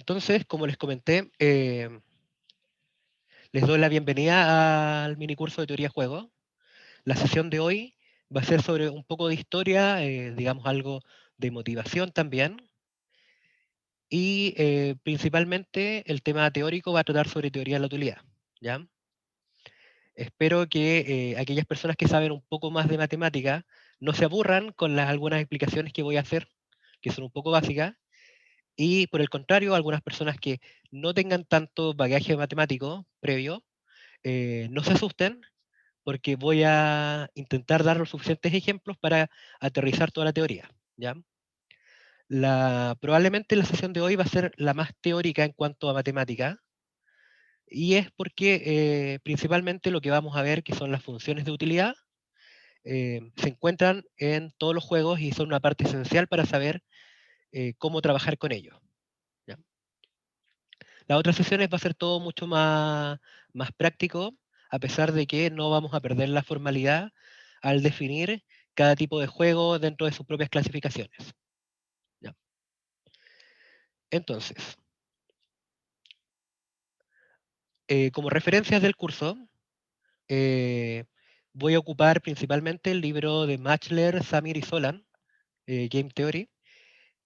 Entonces, como les comenté, les doy la bienvenida al minicurso de teoría de juegos. La sesión de hoy va a ser sobre un poco de historia, digamos algo de motivación también, y principalmente el tema teórico va a tratar sobre teoría de la utilidad, ¿ya? Espero que aquellas personas que saben un poco más de matemática no se aburran con algunas explicaciones que voy a hacer, que son un poco básicas, y por el contrario, algunas personas que no tengan tanto bagaje matemático previo, no se asusten, porque voy a intentar dar los suficientes ejemplos para aterrizar toda la teoría, ¿ya? Probablemente la sesión de hoy va a ser la más teórica en cuanto a matemática, y es porque principalmente lo que vamos a ver, que son las funciones de utilidad, se encuentran en todos los juegos y son una parte esencial para saber cómo trabajar con ellos, ¿ya? Las otras sesiones va a ser todo mucho más práctico, a pesar de que no vamos a perder la formalidad al definir cada tipo de juego dentro de sus propias clasificaciones, ¿ya? Entonces, como referencias del curso, eh, voy a ocupar principalmente el libro de Machler, Samir y Solan, Game Theory,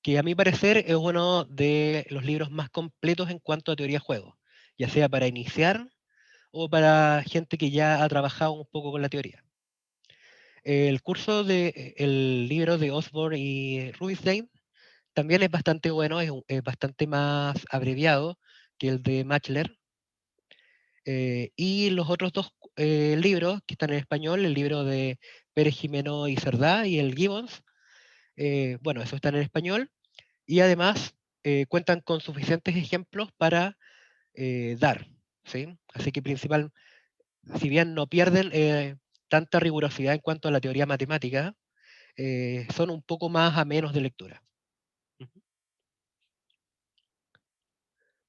que a mi parecer es uno de los libros más completos en cuanto a teoría de juegos, ya sea para iniciar o para gente que ya ha trabajado un poco con la teoría. El libro de Osborne y Rubinstein también es bastante bueno, es bastante más abreviado que el de Machler. Y los otros dos libros que están en español, el libro de Pérez Jimeno y Cerdá y el Gibbons, bueno, eso están en español y además cuentan con suficientes ejemplos para dar, ¿sí? Así que si bien no pierden tanta rigurosidad en cuanto a la teoría matemática, son un poco más amenos de lectura. Ujú.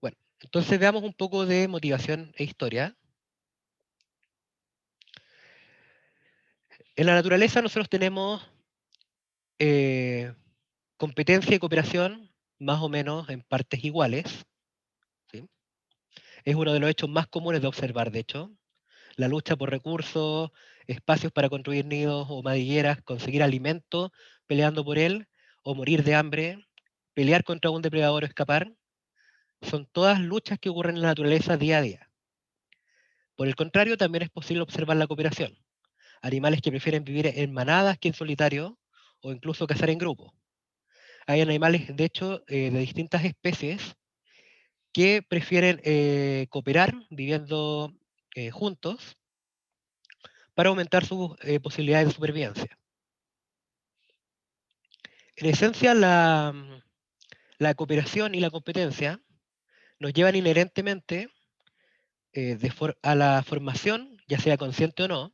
Bueno, entonces veamos un poco de motivación e historia. En la naturaleza nosotros tenemos eh, competencia y cooperación más o menos en partes iguales, ¿sí? Es uno de los hechos más comunes de observar, de hecho. La lucha por recursos, espacios para construir nidos o madrigueras, conseguir alimento peleando por él, o morir de hambre, pelear contra un depredador o escapar, son todas luchas que ocurren en la naturaleza día a día. Por el contrario, también es posible observar la cooperación. Animales que prefieren vivir en manadas que en solitario, o incluso cazar en grupo. Hay animales, de hecho, de distintas especies que prefieren cooperar viviendo juntos para aumentar sus posibilidades de supervivencia. En esencia, la cooperación y la competencia nos llevan inherentemente a la formación, ya sea consciente o no,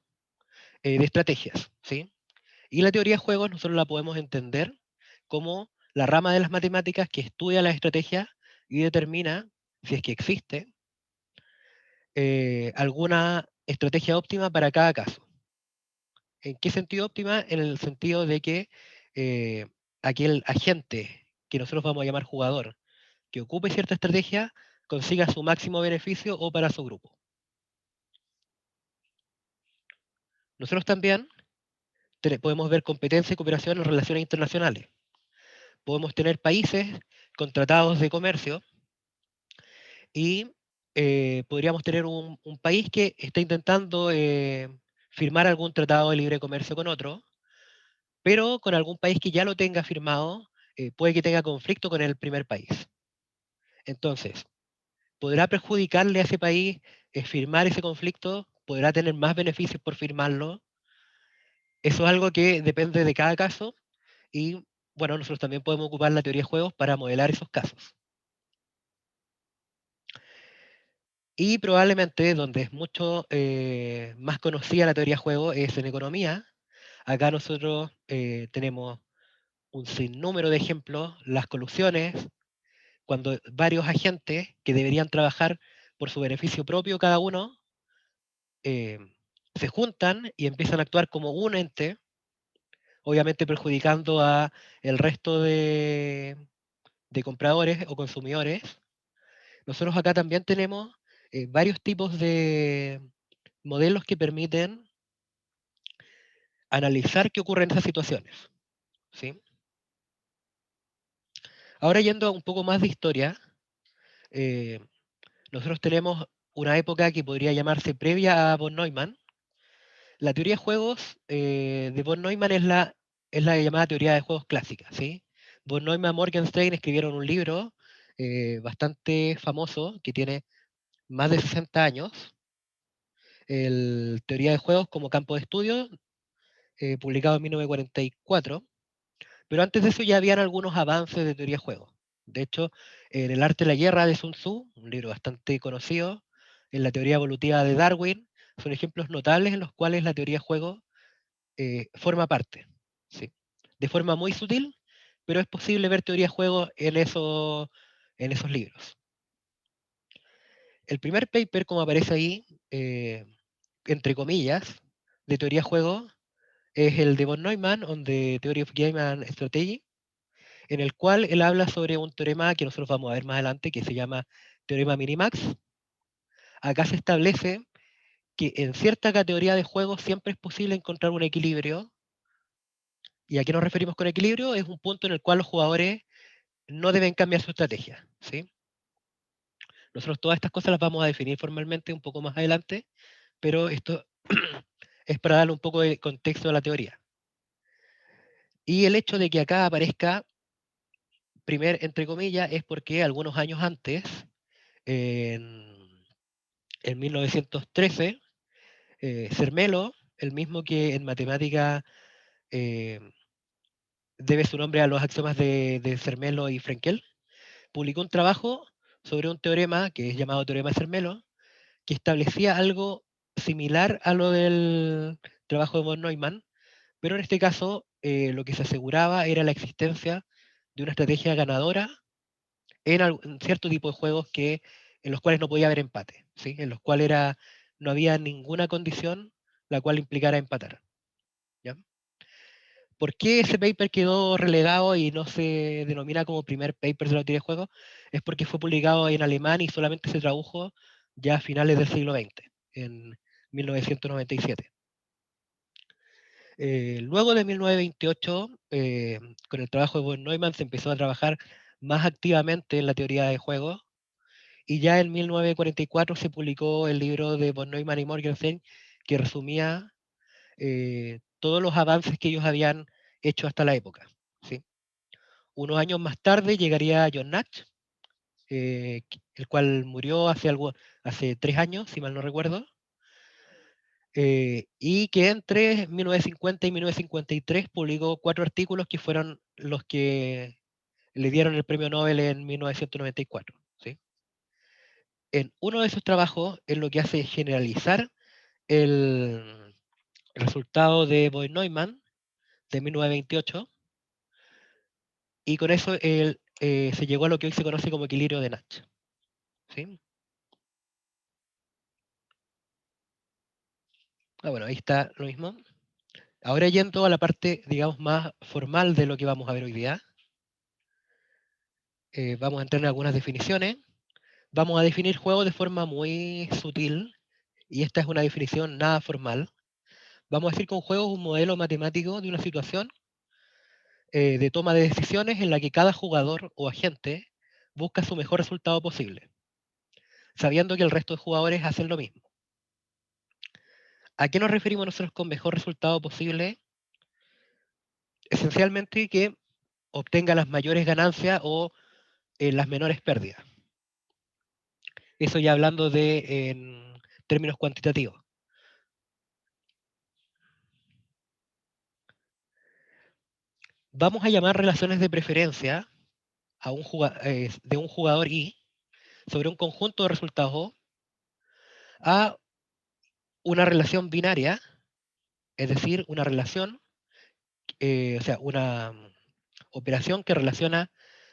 de estrategias, ¿sí? Y la teoría de juegos nosotros la podemos entender como la rama de las matemáticas que estudia las estrategias y determina, si es que existe, alguna estrategia óptima para cada caso. ¿En qué sentido óptima? En el sentido de que eh, aquel agente que nosotros vamos a llamar jugador, que ocupe cierta estrategia, consiga su máximo beneficio o para su grupo. Nosotros también podemos ver competencia y cooperación en relaciones internacionales. Podemos tener países con tratados de comercio y podríamos tener un país que está intentando firmar algún tratado de libre comercio con otro, pero con algún país que ya lo tenga firmado, puede que tenga conflicto con el primer país. Entonces, ¿podrá perjudicarle a ese país firmar ese conflicto? ¿Podrá tener más beneficios por firmarlo? Eso es algo que depende de cada caso y, bueno, nosotros también podemos ocupar la teoría de juegos para modelar esos casos. Y probablemente donde es mucho más conocida la teoría de juegos es en economía. Acá nosotros tenemos un sinnúmero de ejemplos, las colusiones, cuando varios agentes que deberían trabajar por su beneficio propio cada uno, eh, se juntan y empiezan a actuar como un ente, obviamente perjudicando a el resto de compradores o consumidores, Nosotros acá también tenemos varios tipos de modelos que permiten analizar qué ocurre en esas situaciones, ¿sí? Ahora yendo a un poco más de historia, eh, nosotros tenemos una época que podría llamarse previa a von Neumann. La teoría de juegos de von Neumann es la llamada teoría de juegos clásica, ¿sí? Von Neumann y Morgenstern escribieron un libro bastante famoso que tiene más de 60 años, el Teoría de Juegos como campo de estudio, publicado en 1944, pero antes de eso ya habían algunos avances de teoría de juegos. De hecho, en El arte de la guerra de Sun Tzu, un libro bastante conocido, en la teoría evolutiva de Darwin, son ejemplos notables en los cuales la teoría de juegos forma parte, ¿sí? De forma muy sutil, pero es posible ver teoría de juegos en esos libros. El primer paper, como aparece ahí, entre comillas, de teoría de juegos, es el de von Neumann on the Theory of Game and Strategy, en el cual él habla sobre un teorema que nosotros vamos a ver más adelante, que se llama teorema Minimax. Acá se establece que en cierta categoría de juegos siempre es posible encontrar un equilibrio. ¿Y a qué nos referimos con equilibrio? Es un punto en el cual los jugadores no deben cambiar su estrategia, ¿sí? Nosotros todas estas cosas las vamos a definir formalmente un poco más adelante, pero esto es para darle un poco de contexto a la teoría. Y el hecho de que acá aparezca entre comillas, es porque algunos años antes, en, en 1913, Zermelo, el mismo que en matemática eh, debe su nombre a los axiomas de Zermelo y Frenkel, publicó un trabajo sobre un teorema que es llamado teorema de Zermelo, que establecía algo similar a lo del trabajo de von Neumann, pero en este caso lo que se aseguraba era la existencia de una estrategia ganadora en cierto tipo de juegos en los cuales no podía haber empate, ¿sí? En los cuales no había ninguna condición la cual implicara empatar, ¿ya? ¿Por qué ese paper quedó relegado y no se denomina como primer paper de la teoría de juegos? Es porque fue publicado en alemán y solamente se tradujo ya a finales del siglo XX, en 1997. Luego de 1928, con el trabajo de von Neumann, se empezó a trabajar más activamente en la teoría de juegos, y ya en 1944 se publicó el libro de von Neumann y Morgenstern, que resumía todos los avances que ellos habían hecho hasta la época, ¿sí? Unos años más tarde llegaría John Nash, el cual murió hace 3 años, si mal no recuerdo, y que entre 1950 y 1953 publicó 4 artículos que fueron los que le dieron el premio Nobel en 1994, ¿sí? En uno de esos trabajos, es lo que hace es generalizar el resultado de von Neumann de 1928, y con eso se llegó a lo que hoy se conoce como equilibrio de Nash, ¿sí? Bueno, ahí está lo mismo. Ahora yendo a la parte, digamos, más formal de lo que vamos a ver hoy día, vamos a entrar en algunas definiciones. Vamos a definir juegos de forma muy sutil, y esta es una definición nada formal. Vamos a decir que un juego es un modelo matemático de una situación de toma de decisiones en la que cada jugador o agente busca su mejor resultado posible, sabiendo que el resto de jugadores hacen lo mismo. ¿A qué nos referimos nosotros con mejor resultado posible? Esencialmente que obtenga las mayores ganancias o las menores pérdidas. Eso ya hablando en términos cuantitativos. Vamos a llamar relaciones de preferencia de un jugador Y sobre un conjunto de resultados O a una relación binaria, es decir, una relación, o sea, una operación que relaciona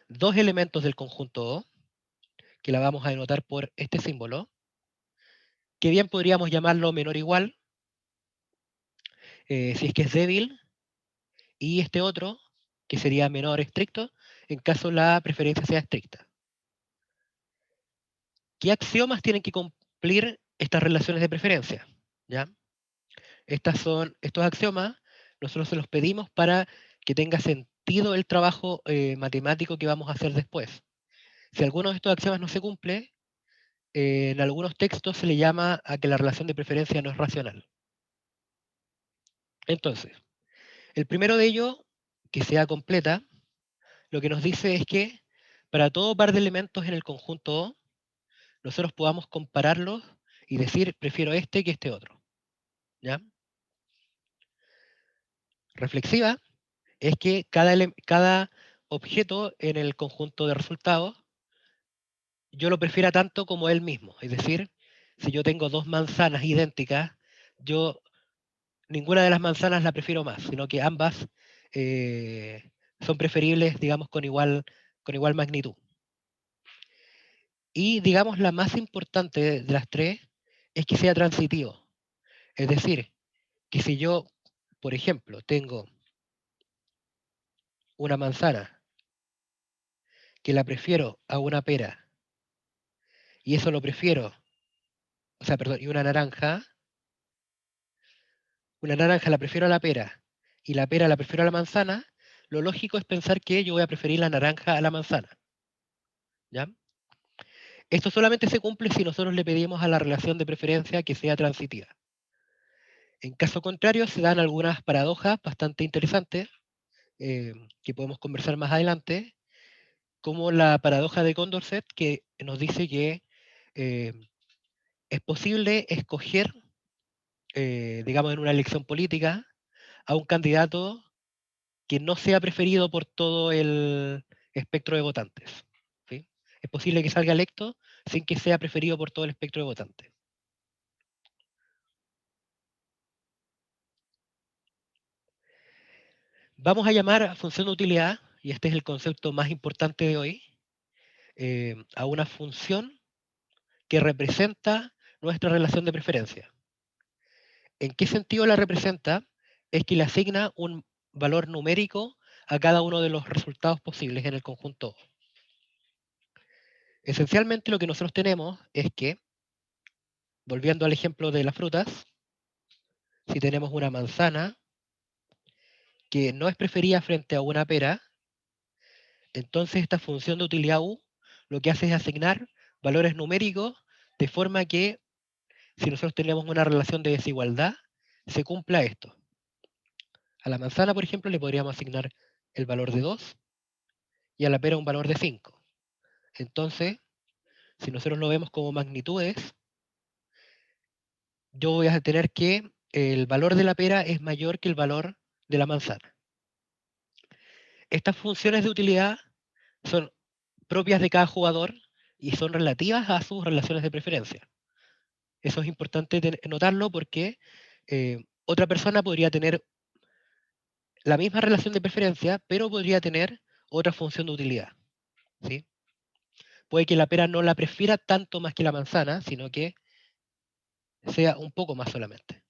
dos elementos del conjunto O, que la vamos a denotar por este símbolo, que bien podríamos llamarlo menor o igual, si es que es débil, y este otro, que sería menor estricto, en caso la preferencia sea estricta. ¿Qué axiomas tienen que cumplir estas relaciones de preferencia? ¿Ya? Estos axiomas, nosotros se los pedimos para que tenga sentido el trabajo matemático que vamos a hacer después. Si alguno de estos axiomas no se cumple, en algunos textos se le llama a que la relación de preferencia no es racional. Entonces, el primero de ellos, que sea completa, lo que nos dice es que para todo par de elementos en el conjunto O, nosotros podamos compararlos y decir, prefiero este que este otro. ¿Ya? Reflexiva es que cada objeto en el conjunto de resultados yo lo prefiera tanto como él mismo. Es decir, si yo tengo dos manzanas idénticas, yo ninguna de las manzanas la prefiero más, sino que ambas son preferibles, digamos, con igual magnitud. Y, digamos, la más importante de las tres es que sea transitivo. Es decir, que si yo, por ejemplo, tengo una manzana que la prefiero a una pera, y eso lo prefiero, o sea, perdón, y una naranja la prefiero a la pera, y la pera la prefiero a la manzana, lo lógico es pensar que yo voy a preferir la naranja a la manzana. ¿Ya? Esto solamente se cumple si nosotros le pedimos a la relación de preferencia que sea transitiva. En caso contrario, se dan algunas paradojas bastante interesantes que podemos conversar más adelante, como la paradoja de Condorcet, que nos dice que eh, es posible escoger, digamos, en una elección política, a un candidato que no sea preferido por todo el espectro de votantes. ¿Sí? Es posible que salga electo sin que sea preferido por todo el espectro de votantes. Vamos a llamar a función de utilidad, y este es el concepto más importante de hoy, a una función que representa nuestra relación de preferencia. ¿En qué sentido la representa? Es que le asigna un valor numérico a cada uno de los resultados posibles en el conjunto. Esencialmente lo que nosotros tenemos es que, volviendo al ejemplo de las frutas, si tenemos una manzana que no es preferida frente a una pera, entonces esta función de utilidad U lo que hace es asignar valores numéricos de forma que si nosotros tenemos una relación de desigualdad, se cumpla esto. A la manzana, por ejemplo, le podríamos asignar el valor de 2 y a la pera un valor de 5. Entonces, si nosotros lo vemos como magnitudes, yo voy a tener que el valor de la pera es mayor que el valor de la manzana. Estas funciones de utilidad son propias de cada jugador y son relativas a sus relaciones de preferencia. Eso es importante notarlo porque otra persona podría tener la misma relación de preferencia, pero podría tener otra función de utilidad. ¿Sí? Puede que la pera no la prefiera tanto más que la manzana, sino que sea un poco más solamente.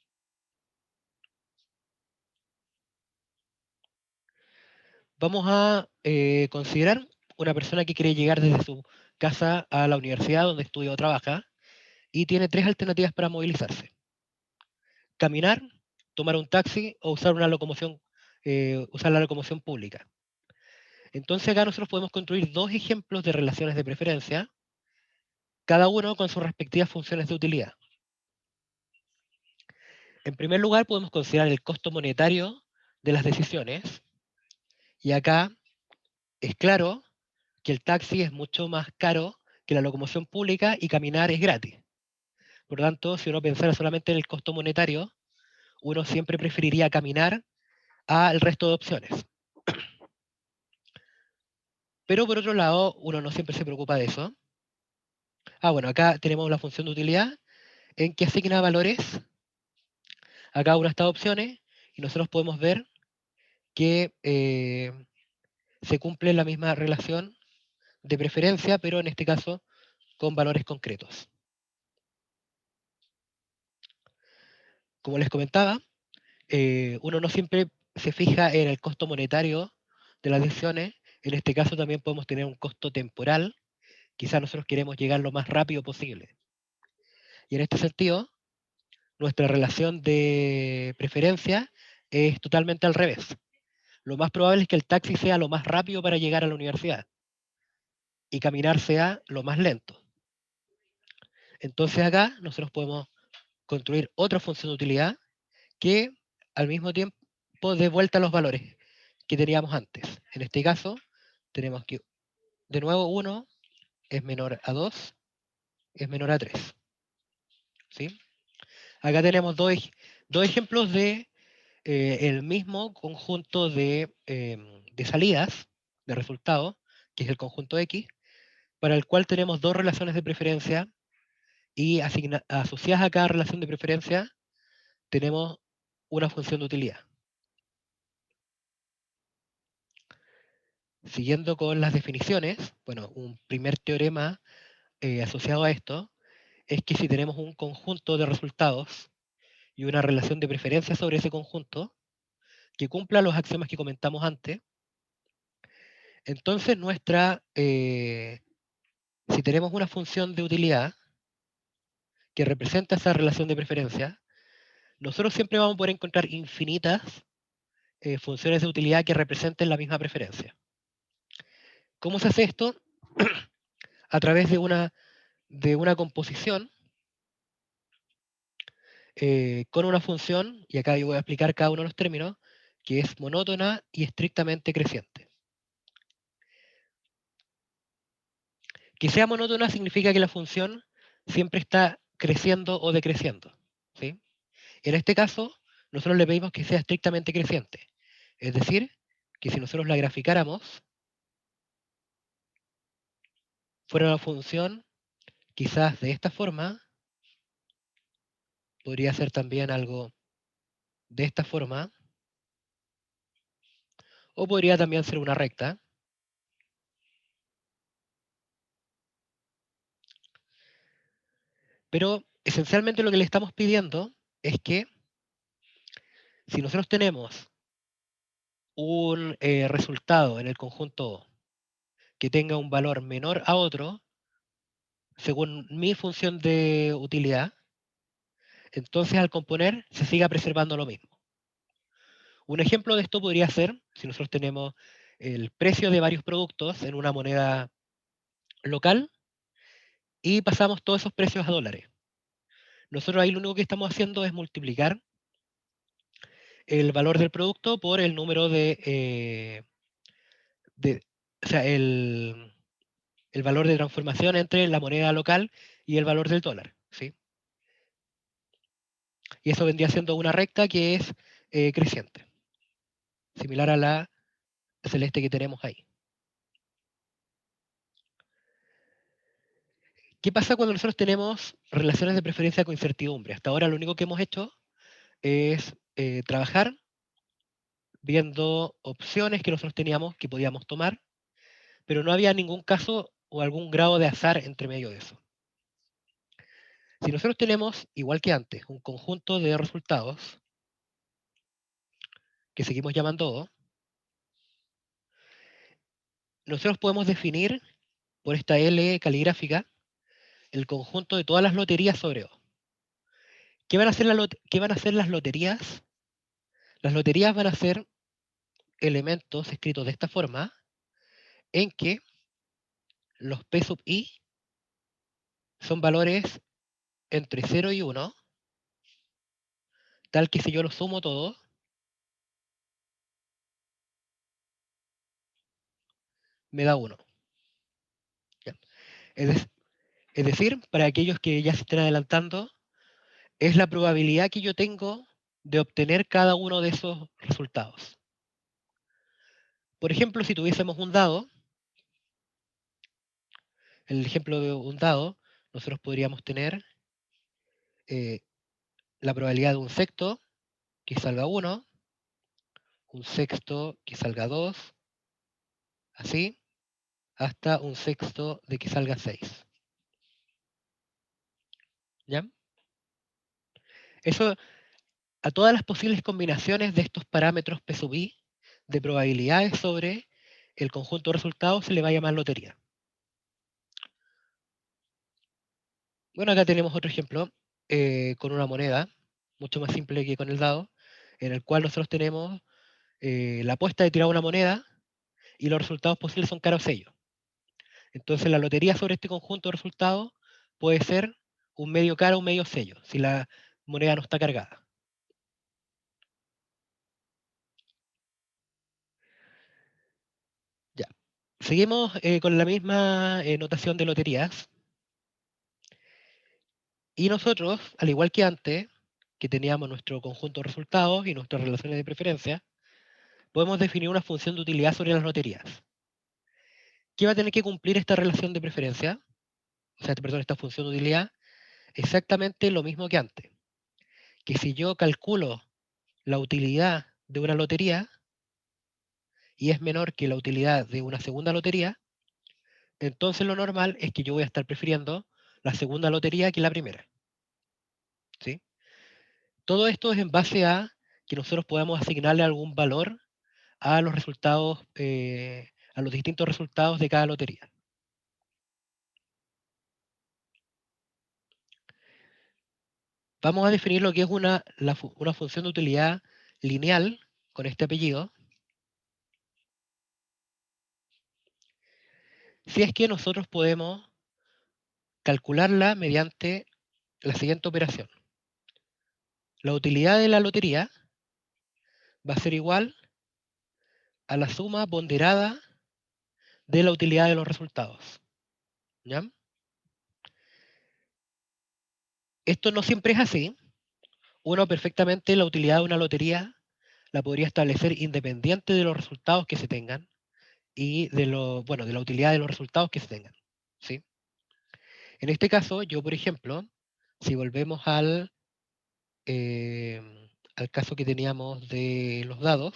Vamos a considerar una persona que quiere llegar desde su casa a la universidad donde estudia o trabaja y tiene tres alternativas para movilizarse. Caminar, tomar un taxi o usar usar la locomoción pública. Entonces acá nosotros podemos construir dos ejemplos de relaciones de preferencia, cada uno con sus respectivas funciones de utilidad. En primer lugar, podemos considerar el costo monetario de las decisiones, y acá es claro que el taxi es mucho más caro que la locomoción pública y caminar es gratis. Por lo tanto, si uno pensara solamente en el costo monetario, uno siempre preferiría caminar al resto de opciones. Pero por otro lado, uno no siempre se preocupa de eso. Bueno, acá tenemos la función de utilidad en que asigna valores a cada una de estas opciones y nosotros podemos ver que se cumple la misma relación de preferencia, pero en este caso con valores concretos. Como les comentaba, uno no siempre se fija en el costo monetario de las decisiones. En este caso también podemos tener un costo temporal, Quizás nosotros queremos llegar lo más rápido posible. Y en este sentido, nuestra relación de preferencia es totalmente al revés. Lo más probable es que el taxi sea lo más rápido para llegar a la universidad y caminar sea lo más lento. Entonces acá nosotros podemos construir otra función de utilidad que al mismo tiempo dé vuelta a los valores que teníamos antes. En este caso, tenemos que, de nuevo, 1 es menor a 2, es menor a 3. ¿Sí? Acá tenemos dos ejemplos de el mismo conjunto de salidas, de resultados, que es el conjunto X, para el cual tenemos dos relaciones de preferencia y asociadas a cada relación de preferencia tenemos una función de utilidad. Siguiendo con las definiciones, bueno, un primer teorema asociado a esto es que si tenemos un conjunto de resultados y una relación de preferencia sobre ese conjunto que cumpla los axiomas que comentamos antes, entonces si tenemos una función de utilidad que representa esa relación de preferencia, nosotros siempre vamos a poder encontrar infinitas funciones de utilidad que representen la misma preferencia. ¿Cómo se hace esto? A través de una composición con una función, y acá yo voy a explicar cada uno de los términos, que es monótona y estrictamente creciente. Que sea monótona significa que la función siempre está creciendo o decreciendo, ¿sí? En este caso, nosotros le pedimos que sea estrictamente creciente. Es decir, que si nosotros la graficáramos, fuera una función quizás de esta forma, podría ser también algo de esta forma, o podría también ser una recta. Pero esencialmente lo que le estamos pidiendo es que si nosotros tenemos un resultado en el conjunto O que tenga un valor menor a otro, según mi función de utilidad, entonces al componer se siga preservando lo mismo. Un ejemplo de esto podría ser, si nosotros tenemos el precio de varios productos en una moneda local y pasamos todos esos precios a dólares. Nosotros ahí lo único que estamos haciendo es multiplicar el valor del producto por el número o sea, el valor de transformación entre la moneda local y el valor del dólar, ¿sí? Y eso vendría siendo una recta que es creciente, similar a la celeste que tenemos ahí. ¿Qué pasa cuando nosotros tenemos relaciones de preferencia con incertidumbre? Hasta ahora lo único que hemos hecho es trabajar viendo opciones que nosotros teníamos que podíamos tomar, pero no había ningún caso o algún grado de azar entre medio de eso. Si nosotros tenemos, igual que antes, un conjunto de resultados que seguimos llamando O, nosotros podemos definir por esta L caligráfica el conjunto de todas las loterías sobre O. ¿Qué van a hacer las loterías? Las loterías van a ser elementos escritos de esta forma en que los P sub I son valores entre 0 y 1, tal que si yo los sumo todos, me da 1. ¿Ya? Es, es decir, para aquellos que ya se estén adelantando, es la probabilidad que yo tengo de obtener cada uno de esos resultados. Por ejemplo, si tuviésemos un dado, en el ejemplo de un dado, nosotros podríamos tener eh, la probabilidad de un sexto que salga 1, un sexto que salga 2, así, hasta un sexto de que salga 6. ¿Ya? Eso, a todas las posibles combinaciones de estos parámetros P sub I de probabilidades sobre el conjunto de resultados se le va a llamar lotería. Bueno, acá tenemos otro ejemplo con una moneda, mucho más simple que con el dado, en el cual nosotros tenemos la apuesta de tirar una moneda y los resultados posibles son cara o sello. Entonces la lotería sobre este conjunto de resultados puede ser un medio cara o un medio sello, si la moneda no está cargada. Ya. Seguimos con la misma notación de loterías. Y nosotros, al igual que antes, que teníamos nuestro conjunto de resultados y nuestras relaciones de preferencia, podemos definir una función de utilidad sobre las loterías. ¿Qué va a tener que cumplir esta relación de preferencia? O sea, perdón, esta función de utilidad, exactamente lo mismo que antes. Que si yo calculo la utilidad de una lotería y es menor que la utilidad de una segunda lotería, entonces lo normal es que yo voy a estar prefiriendo la segunda lotería que la primera. ¿Sí? Todo esto es en base a que nosotros podamos asignarle algún valor a los resultados, a los distintos resultados de cada lotería. Vamos a definir lo que es una función de utilidad lineal con este apellido, si es que nosotros podemos calcularla mediante la siguiente operación. La utilidad de la lotería va a ser igual a la suma ponderada de la utilidad de los resultados. ¿Ya? Esto no siempre es así. Uno perfectamente la utilidad de una lotería la podría establecer independiente de los resultados que se tengan y de la utilidad de los resultados que se tengan. ¿Sí? En este caso, yo, por ejemplo, si volvemos eh, al caso que teníamos de los dados,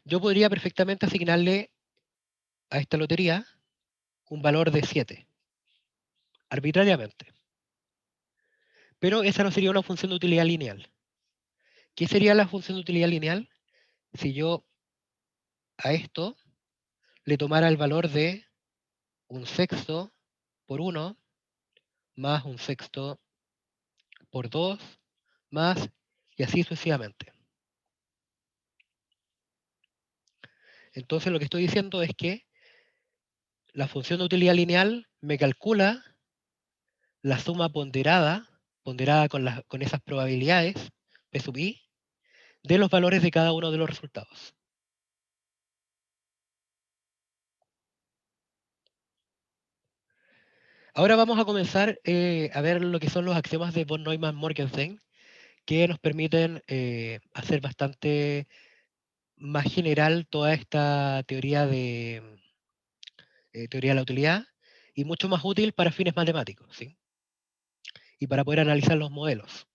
yo podría perfectamente asignarle a esta lotería un valor de 7, arbitrariamente. Pero esa no sería una función de utilidad lineal. ¿Qué sería la función de utilidad lineal? Si yo a esto le tomara el valor de un sexto por 1 más un sexto por 2 más y así sucesivamente. Entonces lo que estoy diciendo es que la función de utilidad lineal me calcula la suma ponderada con esas probabilidades, P sub i, de los valores de cada uno de los resultados. Ahora vamos a comenzar a ver lo que son los axiomas de von Neumann-Morgenstern, que nos permiten hacer bastante más general toda esta teoría de la utilidad y mucho más útil para fines matemáticos, ¿sí? Y para poder analizar los modelos.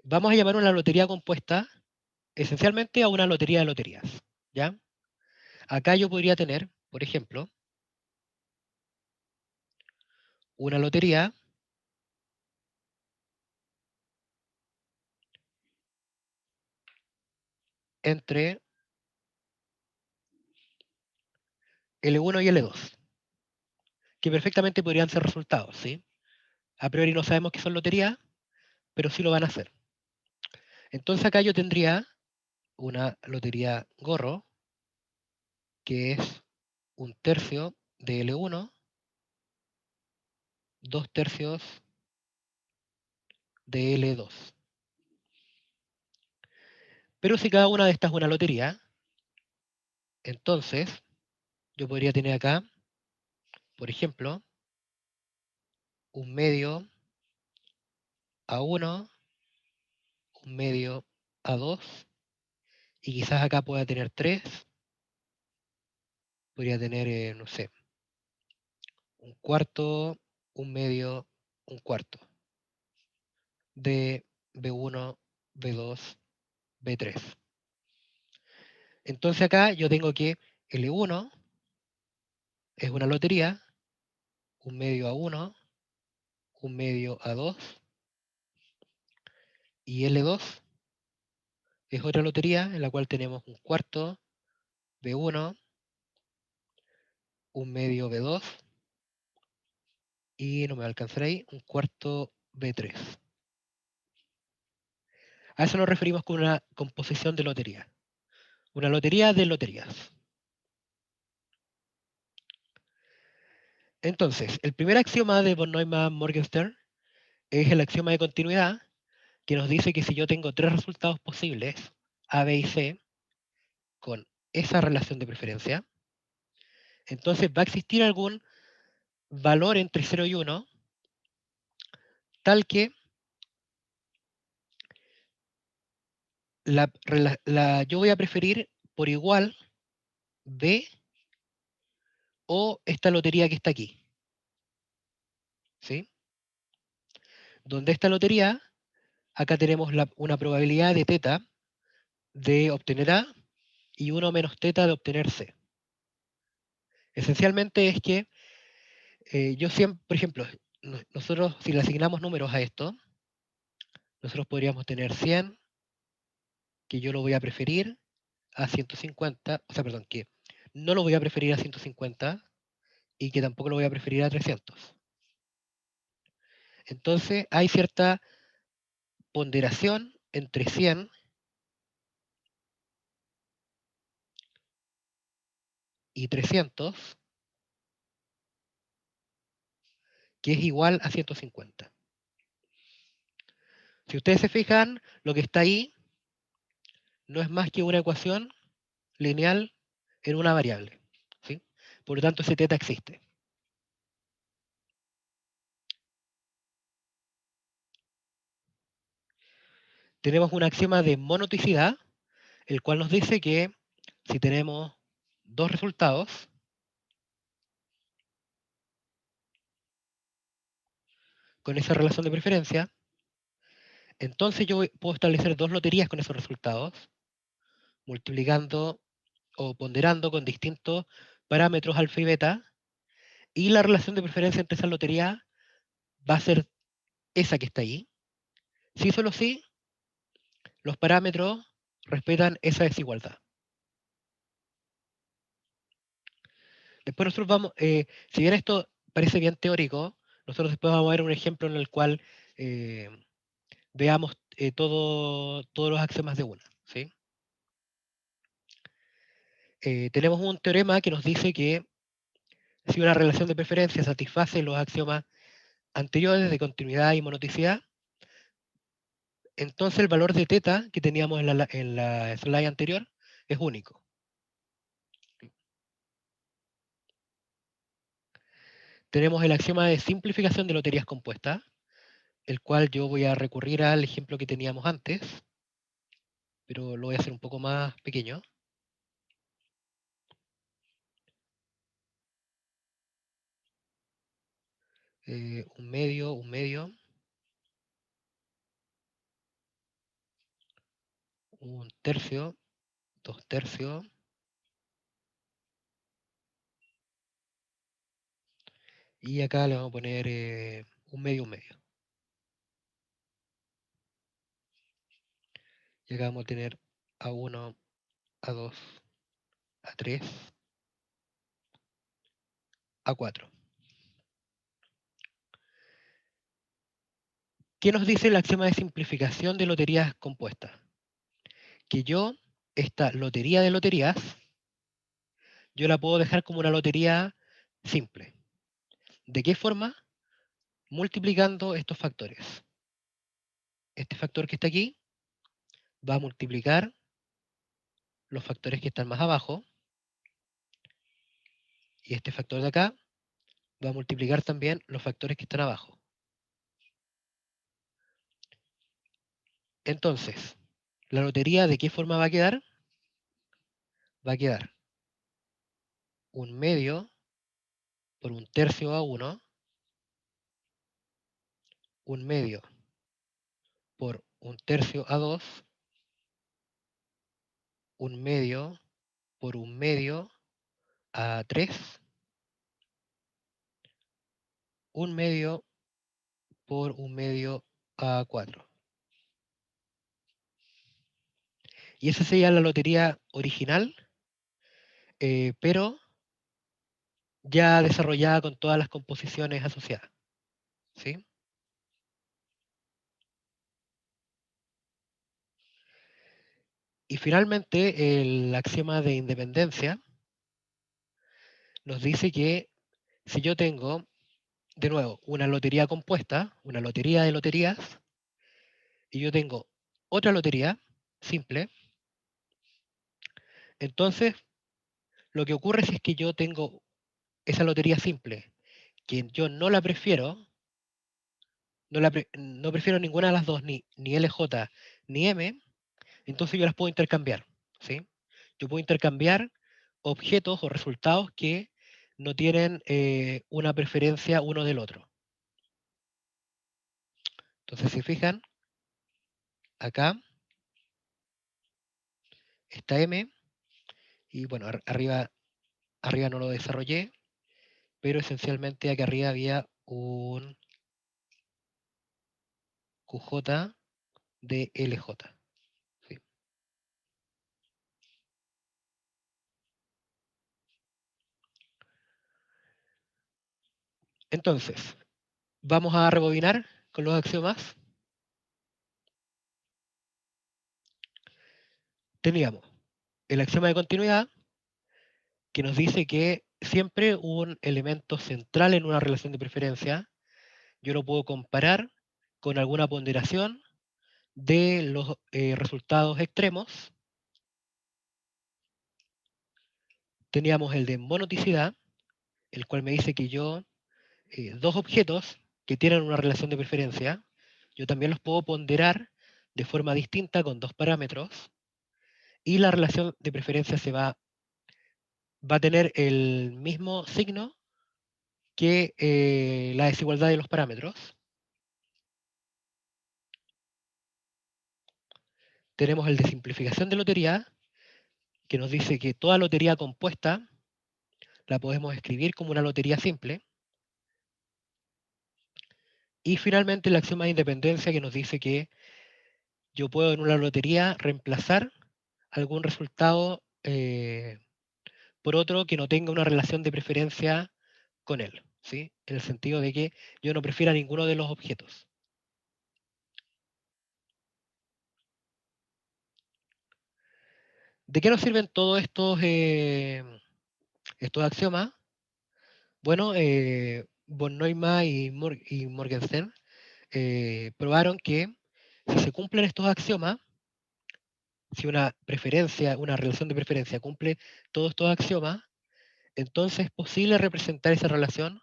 Vamos a llamar una lotería compuesta esencialmente a una lotería de loterías, ¿ya? Acá yo podría tener, por ejemplo, una lotería entre L1 y L2, que perfectamente podrían ser resultados, ¿sí? A priori no sabemos qué son loterías, pero sí lo van a hacer. Entonces acá yo tendría una lotería gorro, que es un tercio de L1, 2 tercios de L2. Pero si cada una de estas es una lotería, entonces yo podría tener acá, por ejemplo, un medio A1, un medio A2, y quizás acá pueda tener 3, podría tener, no sé, un cuarto, un medio, un cuarto, de B1, B2, B3. Entonces acá yo tengo que L1 es una lotería, un medio A1, un medio A2, y L2 es otra lotería en la cual tenemos un cuarto, B1, un medio B2 y no me va a alcanzar ahí, un cuarto B3. A eso nos referimos con una composición de lotería. Una lotería de loterías. Entonces, el primer axioma de von Neumann-Morgenstern es el axioma de continuidad, que nos dice que si yo tengo tres resultados posibles, A, B y C, con esa relación de preferencia, entonces va a existir algún valor entre 0 y 1, tal que yo voy a preferir por igual B o esta lotería que está aquí. ¿Sí? Donde esta lotería, acá tenemos una probabilidad de teta de obtener A y 1 menos teta de obtener C. Esencialmente es que yo siempre, por ejemplo, nosotros si le asignamos números a esto, nosotros podríamos tener 100, que yo lo voy a preferir a 150, o sea, perdón, que no lo voy a preferir a 150 y que tampoco lo voy a preferir a 300. Entonces hay cierta ponderación entre 100 y 300, que es igual a 150. Si ustedes se fijan, lo que está ahí no es más que una ecuación lineal en una variable. ¿Sí? Por lo tanto, ese teta existe. Tenemos un axioma de monoticidad, el cual nos dice que si tenemos dos resultados, con esa relación de preferencia, entonces yo puedo establecer dos loterías con esos resultados, multiplicando o ponderando con distintos parámetros alfa y beta, y la relación de preferencia entre esas loterías va a ser esa que está ahí. Si solo si los parámetros respetan esa desigualdad. Después nosotros vamos, si bien esto parece bien teórico, nosotros después vamos a ver un ejemplo en el cual eh, veamos todos los axiomas de una. ¿Sí? Tenemos un teorema que nos dice que si una relación de preferencia satisface los axiomas anteriores de continuidad y monoticidad, entonces el valor de teta que teníamos en la slide anterior es único. Tenemos el axioma de simplificación de loterías compuestas, el cual yo voy a recurrir al ejemplo que teníamos antes, pero lo voy a hacer un poco más pequeño. Un medio, un tercio, dos tercios, y acá le vamos a poner un medio, un medio. Y acá vamos a tener A1, A2, A3, A4. ¿Qué nos dice el axioma de simplificación de loterías compuestas? Que yo, esta lotería de loterías, yo la puedo dejar como una lotería simple. ¿De qué forma? Multiplicando estos factores. Este factor que está aquí va a multiplicar los factores que están más abajo, y este factor de acá va a multiplicar también los factores que están abajo. Entonces, ¿la lotería de qué forma va a quedar? Va a quedar un medio por un tercio a 1, un medio por un tercio a 2, un medio por un medio a 3, un medio por un medio a 4. Y esa sería la lotería original, pero ya desarrollada con todas las composiciones asociadas. ¿Sí? Y finalmente, el axioma de independencia nos dice que si yo tengo, de nuevo, una lotería compuesta, una lotería de loterías, y yo tengo otra lotería simple, entonces lo que ocurre si es que yo tengo esa lotería simple, que yo no la prefiero, no prefiero ninguna de las dos, ni LJ ni M, entonces yo las puedo intercambiar. ¿Sí? Yo puedo intercambiar objetos o resultados que no tienen una preferencia uno del otro. Entonces, si fijan, acá está M, y bueno, arriba no lo desarrollé, pero esencialmente aquí arriba había un QJ de LJ. ¿Sí? Entonces, vamos a rebobinar con los axiomas. Teníamos el axioma de continuidad, que nos dice que siempre un elemento central en una relación de preferencia, yo lo puedo comparar con alguna ponderación de los resultados extremos. Teníamos el de monoticidad, el cual me dice que yo, dos objetos que tienen una relación de preferencia, yo también los puedo ponderar de forma distinta con dos parámetros, y la relación de preferencia va a tener el mismo signo que la desigualdad de los parámetros. Tenemos el de simplificación de lotería, que nos dice que toda lotería compuesta la podemos escribir como una lotería simple. Y finalmente el axioma de independencia, que nos dice que yo puedo en una lotería reemplazar algún resultado por otro que no tenga una relación de preferencia con él, ¿sí? En el sentido de que yo no prefiera ninguno de los objetos. ¿De qué nos sirven todos estos axiomas? Bueno, von Neumann y Morgenstern probaron que si se cumplen estos axiomas, si una preferencia, una relación de preferencia cumple todos estos axiomas, entonces es posible representar esa relación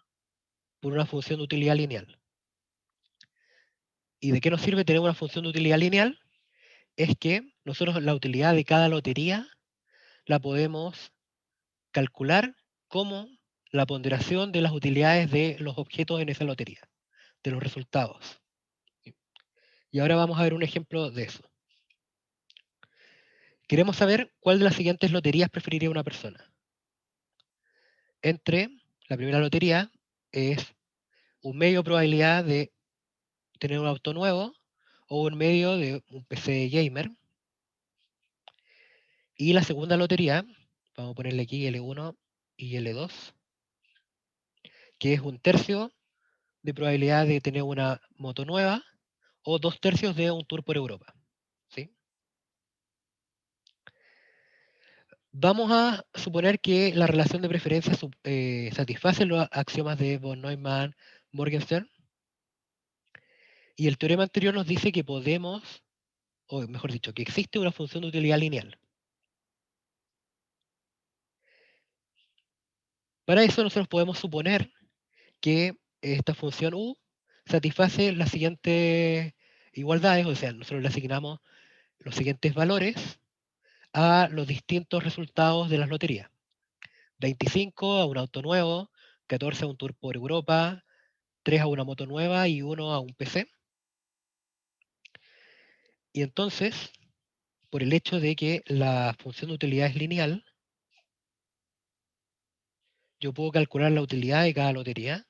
por una función de utilidad lineal. ¿Y de qué nos sirve tener una función de utilidad lineal? Es que nosotros la utilidad de cada lotería la podemos calcular como la ponderación de las utilidades de los objetos en esa lotería, de los resultados. Y ahora vamos a ver un ejemplo de eso. Queremos saber cuál de las siguientes loterías preferiría una persona. Entre la primera lotería es un medio de probabilidad de tener un auto nuevo o un medio de un PC gamer. Y la segunda lotería, vamos a ponerle aquí L1 y L2, que es un tercio de probabilidad de tener una moto nueva o dos tercios de un tour por Europa. ¿Sí? Vamos a suponer que la relación de preferencia satisface los axiomas de von Neumann-Morgenstern, y el teorema anterior nos dice que podemos, o mejor dicho, que existe una función de utilidad lineal. Para eso nosotros podemos suponer que esta función u satisface las siguientes igualdades, o sea, nosotros le asignamos los siguientes valores a los distintos resultados de las loterías. 25 a un auto nuevo, 14 a un tour por Europa, 3 a una moto nueva y 1 a un PC. Y entonces, por el hecho de que la función de utilidad es lineal, yo puedo calcular la utilidad de cada lotería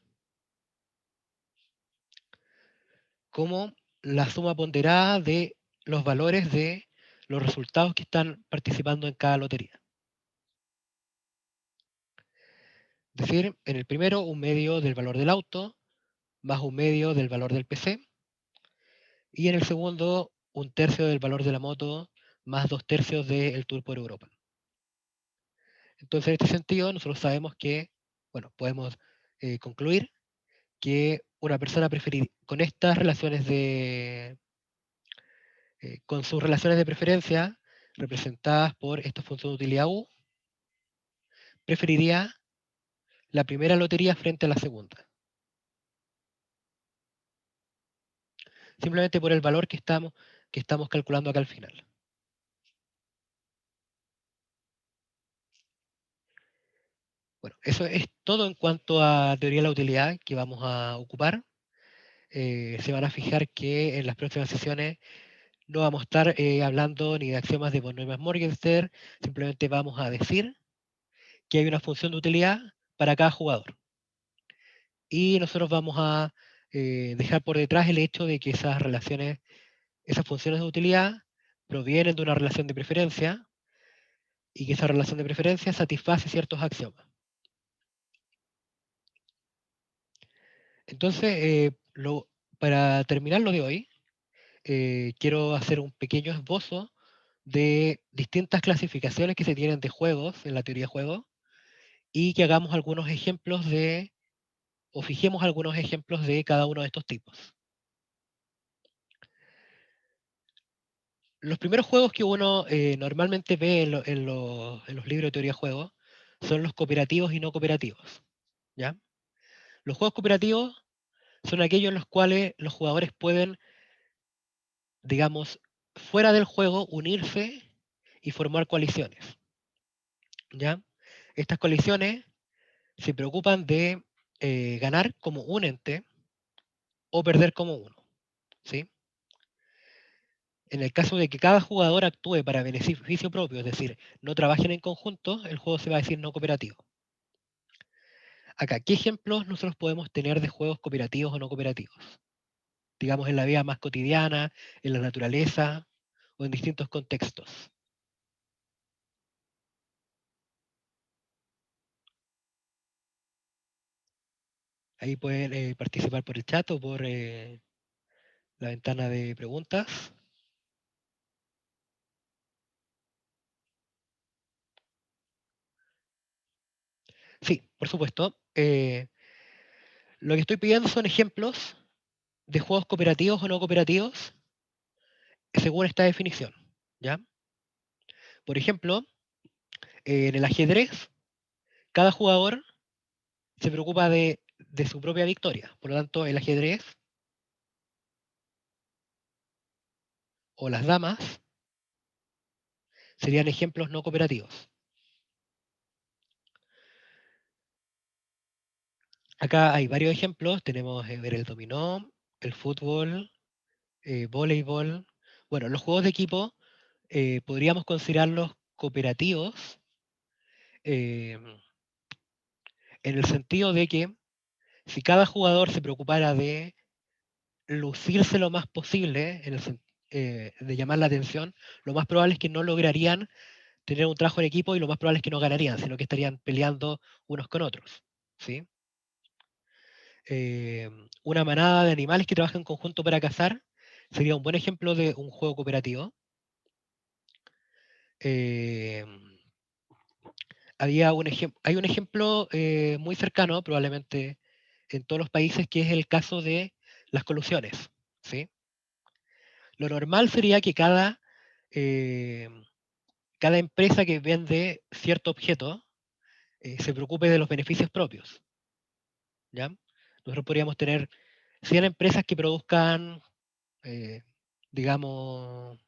como la suma ponderada de los valores de los resultados que están participando en cada lotería. Es decir, en el primero un medio del valor del auto más un medio del valor del PC, y en el segundo un tercio del valor de la moto más dos tercios del tour por Europa. Entonces, en este sentido, nosotros sabemos que, bueno, podemos concluir que una persona con estas relaciones con sus relaciones de preferencia representadas por esta función de utilidad U, preferiría la primera lotería frente a la segunda. Simplemente por el valor que estamos calculando acá al final. Bueno, eso es todo en cuanto a teoría de la utilidad que vamos a ocupar. Se van a fijar que en las próximas sesiones no vamos a estar hablando ni de axiomas de von Neumann-Morgenstern, simplemente vamos a decir que hay una función de utilidad para cada jugador. Y nosotros vamos a dejar por detrás el hecho de que esas relaciones, esas funciones de utilidad provienen de una relación de preferencia y que esa relación de preferencia satisface ciertos axiomas. Entonces, para terminar lo de hoy, quiero hacer un pequeño esbozo de distintas clasificaciones que se tienen de juegos en la teoría de juegos y que hagamos algunos ejemplos o fijemos algunos ejemplos de cada uno de estos tipos. Los primeros juegos que uno normalmente ve en los libros de teoría de juegos son los cooperativos y no cooperativos, ¿ya? Los juegos cooperativos son aquellos en los cuales los jugadores pueden, digamos, fuera del juego, unirse y formar coaliciones, ¿ya? Estas coaliciones se preocupan de ganar como un ente o perder como uno, ¿sí? En el caso de que cada jugador actúe para beneficio propio, es decir, no trabajen en conjunto, el juego se va a decir no cooperativo. Acá, ¿qué ejemplos nosotros podemos tener de juegos cooperativos o no cooperativos? Digamos, en la vida más cotidiana, en la naturaleza o en distintos contextos. Ahí pueden participar por el chat o por la ventana de preguntas. Sí, por supuesto. Lo que estoy pidiendo son ejemplos de juegos cooperativos o no cooperativos según esta definición, ¿ya? Por ejemplo, en el ajedrez, cada jugador se preocupa de su propia victoria. Por lo tanto, el ajedrez o las damas serían ejemplos no cooperativos. Acá hay varios ejemplos. Tenemos ver el dominó, el fútbol, voleibol. Bueno, los juegos de equipo podríamos considerarlos cooperativos eh, en el sentido de que si cada jugador se preocupara de lucirse lo más posible, de llamar la atención, lo más probable es que no lograrían tener un trabajo en equipo y lo más probable es que no ganarían, sino que estarían peleando unos con otros. ¿Sí? Eh, una manada de animales que trabajan en conjunto para cazar sería un buen ejemplo de un juego cooperativo. Eh, hay un ejemplo muy cercano, probablemente en todos los países, que es el caso de las colusiones. ¿Sí? Lo normal sería que eh, cada empresa que vende cierto objeto se preocupe de los beneficios propios. ¿Ya? Nosotros podríamos tener 100 empresas que produzcan, eh, digamos,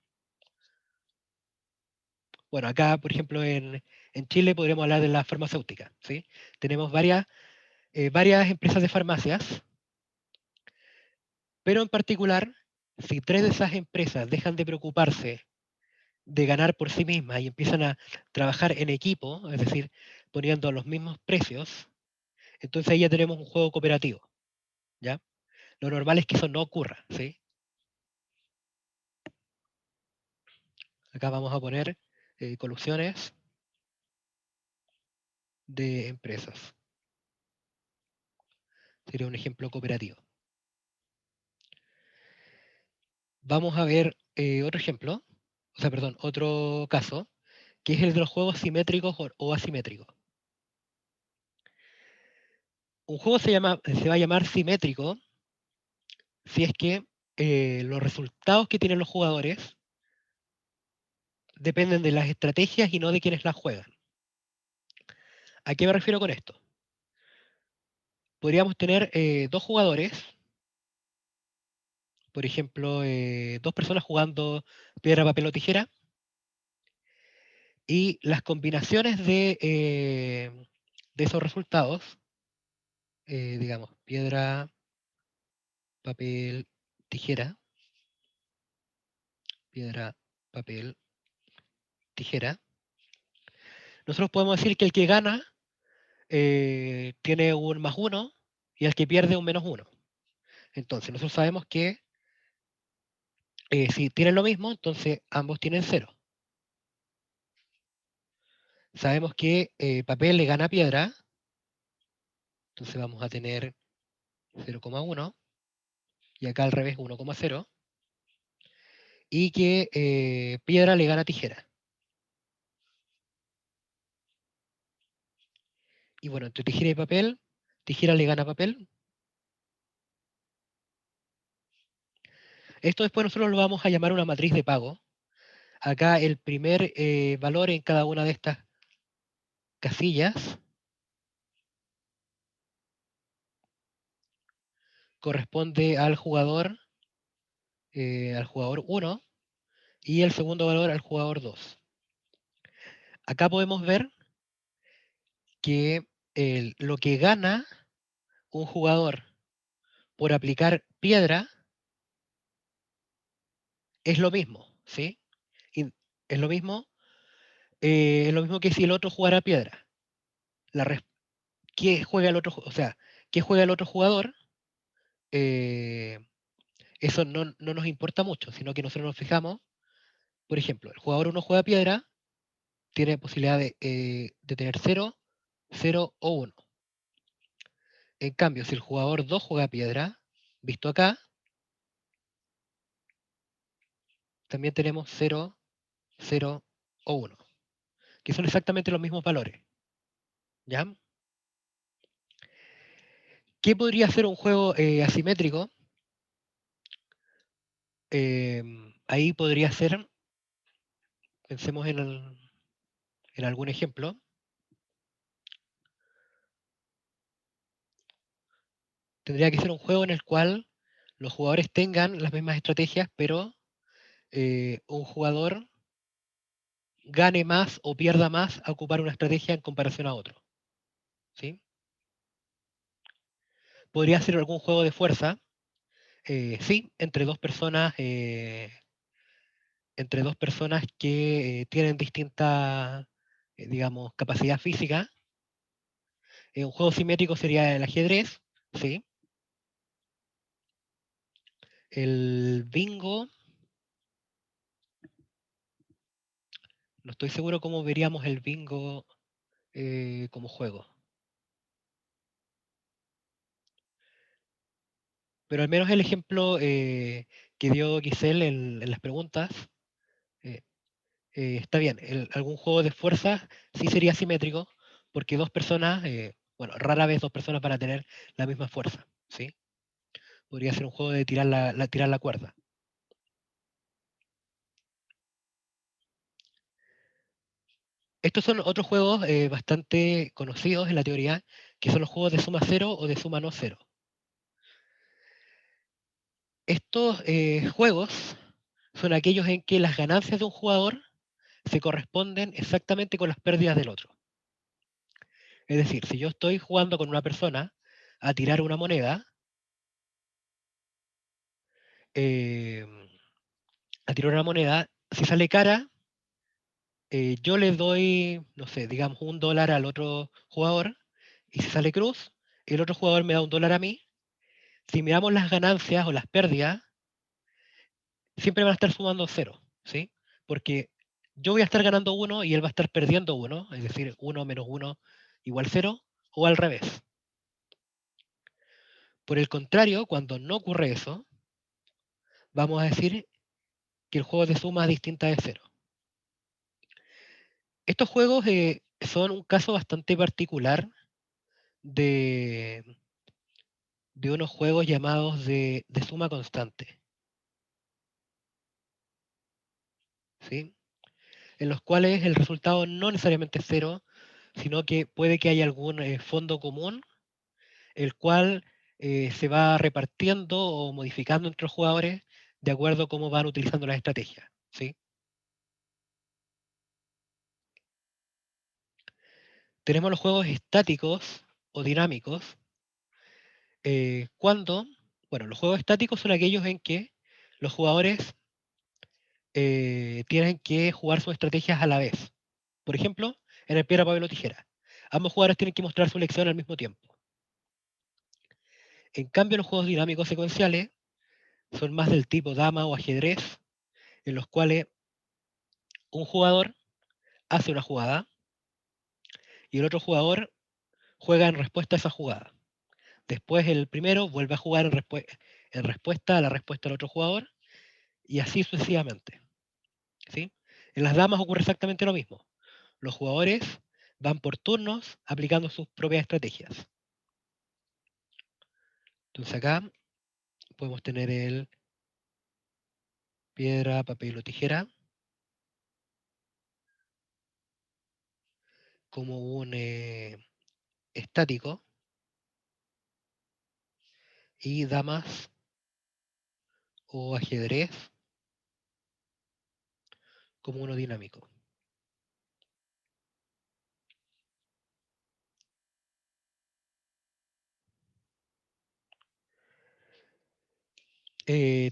bueno, acá, por ejemplo, en Chile podríamos hablar de la farmacéutica, ¿sí? Tenemos varias empresas de farmacias, pero en particular, si tres de esas empresas dejan de preocuparse de ganar por sí mismas y empiezan a trabajar en equipo, es decir, poniendo los mismos precios, entonces ahí ya tenemos un juego cooperativo, ¿ya? Lo normal es que eso no ocurra, ¿sí? Acá vamos a poner colusiones de empresas. Sería un ejemplo cooperativo. Vamos a ver otro ejemplo, o sea, perdón, otro caso, que es el de los juegos simétricos o asimétricos. Un juego se va a llamar simétrico si es que los resultados que tienen los jugadores dependen de las estrategias y no de quienes las juegan. ¿A qué me refiero con esto? Podríamos tener dos jugadores, por ejemplo, dos personas jugando piedra, papel o tijera, y las combinaciones de esos resultados, digamos, piedra, papel, tijera, piedra, papel, tijera. Nosotros podemos decir que el que gana tiene un +1 y el que pierde un -1. Entonces, nosotros sabemos que si tienen lo mismo, entonces ambos tienen 0. Sabemos que papel le gana a piedra, entonces vamos a tener 0,1 y acá al revés 1,0. Y que piedra le gana a tijera. Y bueno, entre tijera y papel, tijera le gana a papel. Esto después nosotros lo vamos a llamar una matriz de pago. Acá el primer valor en cada una de estas casillas corresponde al jugador 1 y el segundo valor al jugador 2. Acá podemos ver que lo que gana un jugador por aplicar piedra es lo mismo, ¿sí? Y es lo mismo que si el otro jugara piedra. La, qué juega el otro, o sea, qué juega el otro jugador, eh, eso no nos importa mucho, sino que nosotros nos fijamos, por ejemplo, el jugador 1 juega piedra, tiene posibilidad de tener 0, 0 o 1. En cambio, si el jugador 2 juega piedra, visto acá, también tenemos 0, 0 o 1, que son exactamente los mismos valores. ¿Ya? ¿Qué podría ser un juego asimétrico? Ahí podría ser, pensemos en algún ejemplo. Tendría que ser un juego en el cual los jugadores tengan las mismas estrategias, pero un jugador gane más o pierda más a ocupar una estrategia en comparación a otro. ¿Sí? Podría ser algún juego de fuerza, sí, entre dos personas que tienen distinta, digamos, capacidad física. Un juego simétrico sería el ajedrez, sí. El bingo, no estoy seguro cómo veríamos el bingo como juego. Pero al menos el ejemplo que dio Giselle en las preguntas eh, está bien. Algún juego de fuerza sí sería simétrico, porque dos personas, bueno, rara vez dos personas van a tener la misma fuerza, ¿sí? Podría ser un juego de tirar la cuerda. Estos son otros juegos bastante conocidos en la teoría, que son los juegos de suma cero o de suma no cero. Estos juegos son aquellos en que las ganancias de un jugador se corresponden exactamente con las pérdidas del otro. Es decir, si yo estoy jugando con una persona a tirar una moneda, eh, si sale cara, yo le doy, no sé, digamos $1 al otro jugador, y si sale cruz, el otro jugador me da $1 a mí. Si miramos las ganancias o las pérdidas, siempre van a estar sumando cero, ¿sí? Porque yo voy a estar ganando 1 y él va a estar perdiendo 1, es decir, 1 menos 1 igual 0, o al revés. Por el contrario, cuando no ocurre eso, vamos a decir que el juego de suma distinta de cero. Estos juegos son un caso bastante particular de, de unos juegos llamados de suma constante, ¿sí? En los cuales el resultado no necesariamente es cero, sino que puede que haya algún fondo común, el cual se va repartiendo o modificando entre los jugadores de acuerdo a cómo van utilizando las estrategias, ¿sí? Tenemos los juegos estáticos o dinámicos, cuando, bueno, los juegos estáticos son aquellos en que los jugadores tienen que jugar sus estrategias a la vez. Por ejemplo, en el piedra, papel o tijera. Ambos jugadores tienen que mostrar su elección al mismo tiempo. En cambio, los juegos dinámicos secuenciales son más del tipo dama o ajedrez, en los cuales un jugador hace una jugada y el otro jugador juega en respuesta a esa jugada. Después el primero vuelve a jugar en respuesta a la respuesta del otro jugador y así sucesivamente, ¿sí? En las damas ocurre exactamente lo mismo. Los jugadores van por turnos aplicando sus propias estrategias. Entonces acá podemos tener el piedra, papel o tijera como un estático y damas o ajedrez como uno dinámico.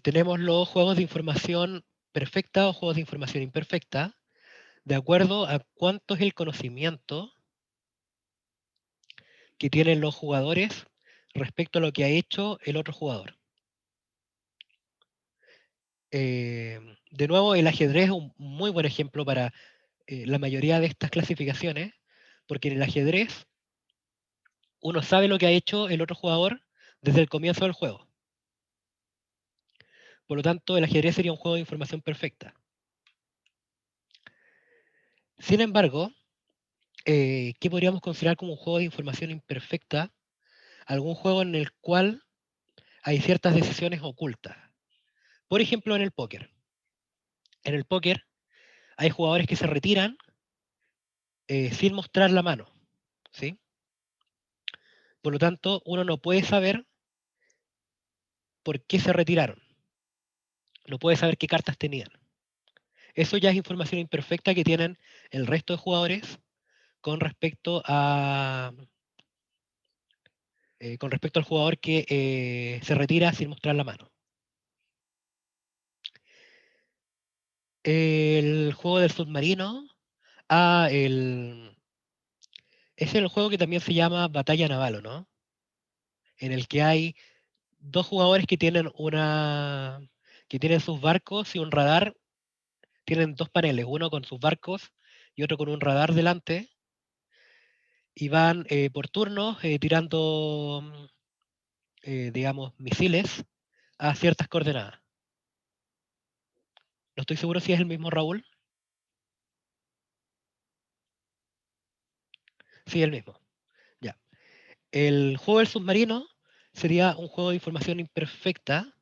Tenemos los juegos de información perfecta o juegos de información imperfecta, de acuerdo a cuánto es el conocimiento que tienen los jugadores respecto a lo que ha hecho el otro jugador. De nuevo, el ajedrez es un muy buen ejemplo para la mayoría de estas clasificaciones, porque en el ajedrez uno sabe lo que ha hecho el otro jugador desde el comienzo del juego. Por lo tanto, el ajedrez sería un juego de información perfecta. Sin embargo, ¿qué podríamos considerar como un juego de información imperfecta? Algún juego en el cual hay ciertas decisiones ocultas. Por ejemplo, en el póker. En el póker hay jugadores que se retiran sin mostrar la mano, ¿sí? Por lo tanto, uno no puede saber por qué se retiraron, no puede saber qué cartas tenían. Eso ya es información imperfecta que tienen el resto de jugadores con respecto con respecto al jugador que se retira sin mostrar la mano. El juego del submarino, ah, ese es el juego que también se llama Batalla Naval, ¿o no? En el que hay dos jugadores que tienen sus barcos y un radar, tienen dos paneles, uno con sus barcos y otro con un radar delante, y van por turnos tirando, digamos, misiles a ciertas coordenadas. No estoy seguro si es el mismo Raúl. Sí, el mismo. Ya. El juego del submarino sería un juego de información imperfecta.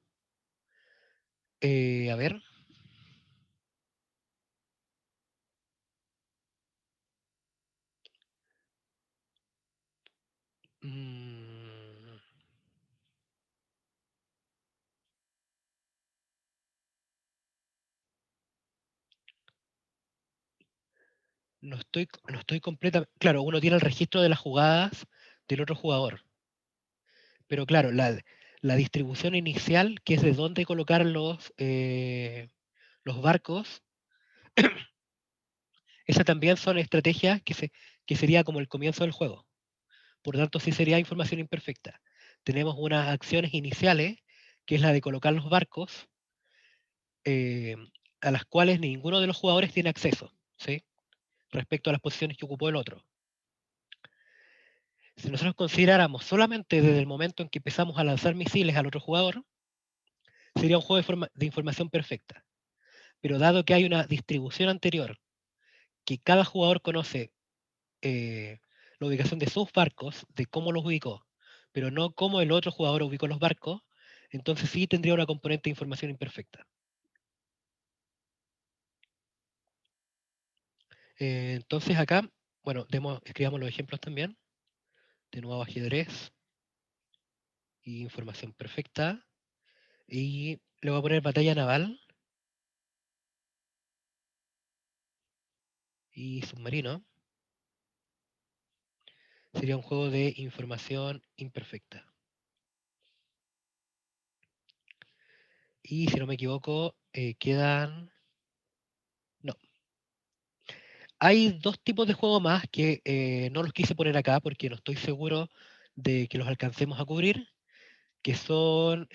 A ver. Mm, no estoy completamente. Claro, uno tiene el registro de las jugadas del otro jugador. Pero claro, la distribución inicial, que es de dónde colocar los barcos, esa también son estrategias que sería como el comienzo del juego. Por lo tanto, sí sería información imperfecta. Tenemos unas acciones iniciales, que es la de colocar los barcos, eh, a las cuales ninguno de los jugadores tiene acceso, ¿sí? Respecto a las posiciones que ocupó el otro. Si nosotros consideráramos solamente desde el momento en que empezamos a lanzar misiles al otro jugador, sería un juego de información perfecta. Pero dado que hay una distribución anterior, que cada jugador conoce la ubicación de sus barcos, de cómo los ubicó, pero no cómo el otro jugador ubicó los barcos, entonces sí tendría una componente de información imperfecta. Entonces acá, bueno, escribamos los ejemplos también. De nuevo ajedrez y información perfecta. Y le voy a poner batalla naval y submarino. Sería un juego de información imperfecta. Y si no me equivoco, quedan... No. Hay dos tipos de juego más que no los quise poner acá porque no estoy seguro de que los alcancemos a cubrir, que son,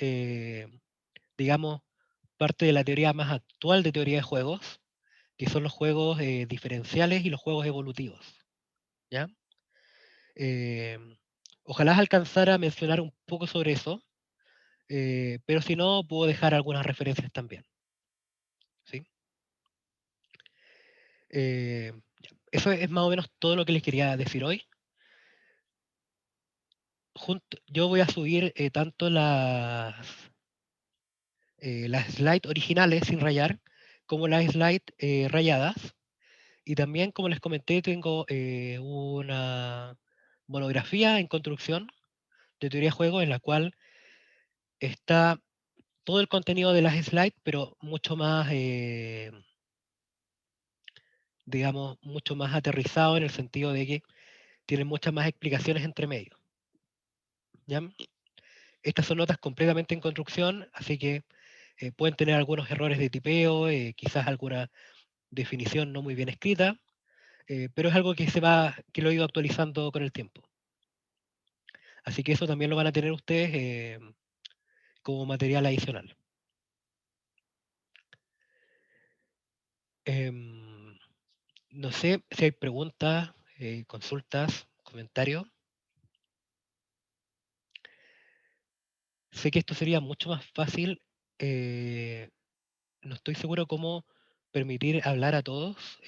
digamos, parte de la teoría más actual de teoría de juegos, que son los juegos diferenciales y los juegos evolutivos. ¿Ya? Eh, Ojalá alcanzara a mencionar un poco sobre eso, pero si no, puedo dejar algunas referencias también. ¿Sí? Eso es más o menos todo lo que les quería decir hoy. Yo voy a subir tanto las slides originales sin rayar como las slides rayadas. Y también, como les comenté, tengo una monografía en construcción de teoría de juego en la cual está todo el contenido de las slides, pero mucho más, digamos, mucho más aterrizado en el sentido de que tienen muchas más explicaciones entre medio. ¿Ya? Estas son notas completamente en construcción, así que pueden tener algunos errores de tipeo, quizás alguna definición no muy bien escrita, pero es algo que lo he ido actualizando con el tiempo. Así que eso también lo van a tener ustedes como material adicional. Em, no sé si hay preguntas, consultas, comentarios. Sé que esto sería mucho más fácil. eh, no estoy seguro cómo permitir hablar a todos.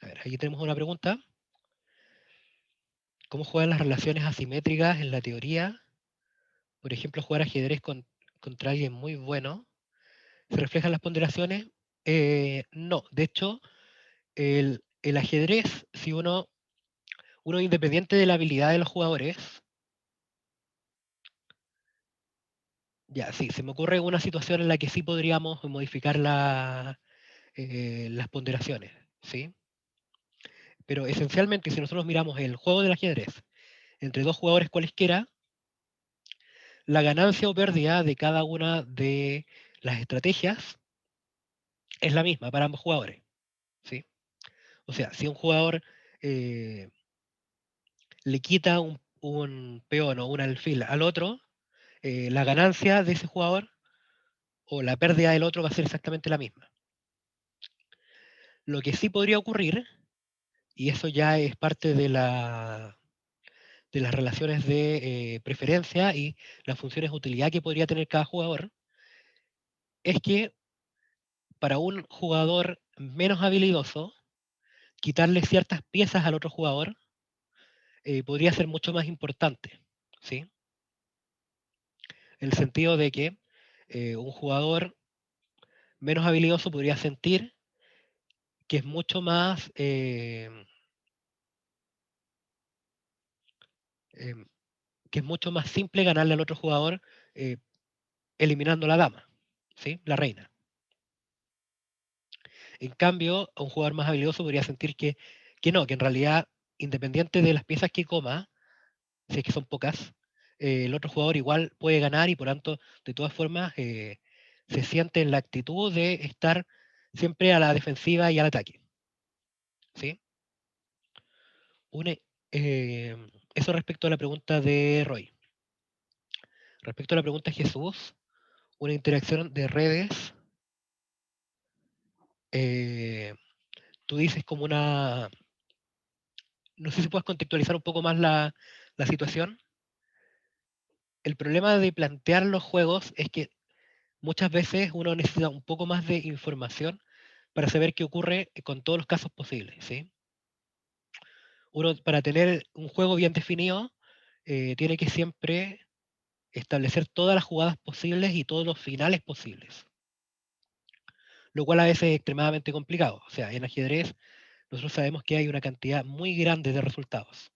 A ver, aquí tenemos una pregunta. ¿Cómo juegan las relaciones asimétricas en la teoría? Por ejemplo, jugar ajedrez contra alguien muy bueno. ¿Se reflejan las ponderaciones? No, de hecho, el ajedrez, si uno independiente de la habilidad de los jugadores, ya, sí, se me ocurre una situación en la que sí podríamos modificar las ponderaciones, ¿sí? Pero esencialmente, si nosotros miramos el juego del ajedrez entre dos jugadores cualesquiera, la ganancia o pérdida de cada una de las estrategias es la misma para ambos jugadores, ¿sí? O sea, si un jugador eh, le quita un peón o un alfil al otro, la ganancia de ese jugador o la pérdida del otro va a ser exactamente la misma. Lo que sí podría ocurrir, y eso ya es parte de las relaciones de preferencia y las funciones de utilidad que podría tener cada jugador, es que para un jugador menos habilidoso, quitarle ciertas piezas al otro jugador podría ser mucho más importante, ¿sí? En el sentido de que un jugador menos habilidoso podría sentir que es mucho más, eh, que es mucho más simple ganarle al otro jugador eh, eliminando la dama, ¿sí? La reina. En cambio, un jugador más habilidoso podría sentir que no, que en realidad, independiente de las piezas que coma, si es que son pocas, el otro jugador igual puede ganar y por tanto, de todas formas, se siente en la actitud de estar siempre a la defensiva y al ataque. ¿Sí? Une, eh, Eso respecto a la pregunta de Roy. Respecto a la pregunta de Jesús, una interacción de redes. tú dices como una... No sé si puedes contextualizar un poco más la situación. El problema de plantear los juegos es que muchas veces uno necesita un poco más de información para saber qué ocurre con todos los casos posibles, ¿sí? Uno, para tener un juego bien definido, tiene que siempre establecer todas las jugadas posibles y todos los finales posibles, lo cual a veces es extremadamente complicado. O sea, en ajedrez nosotros sabemos que hay una cantidad muy grande de resultados.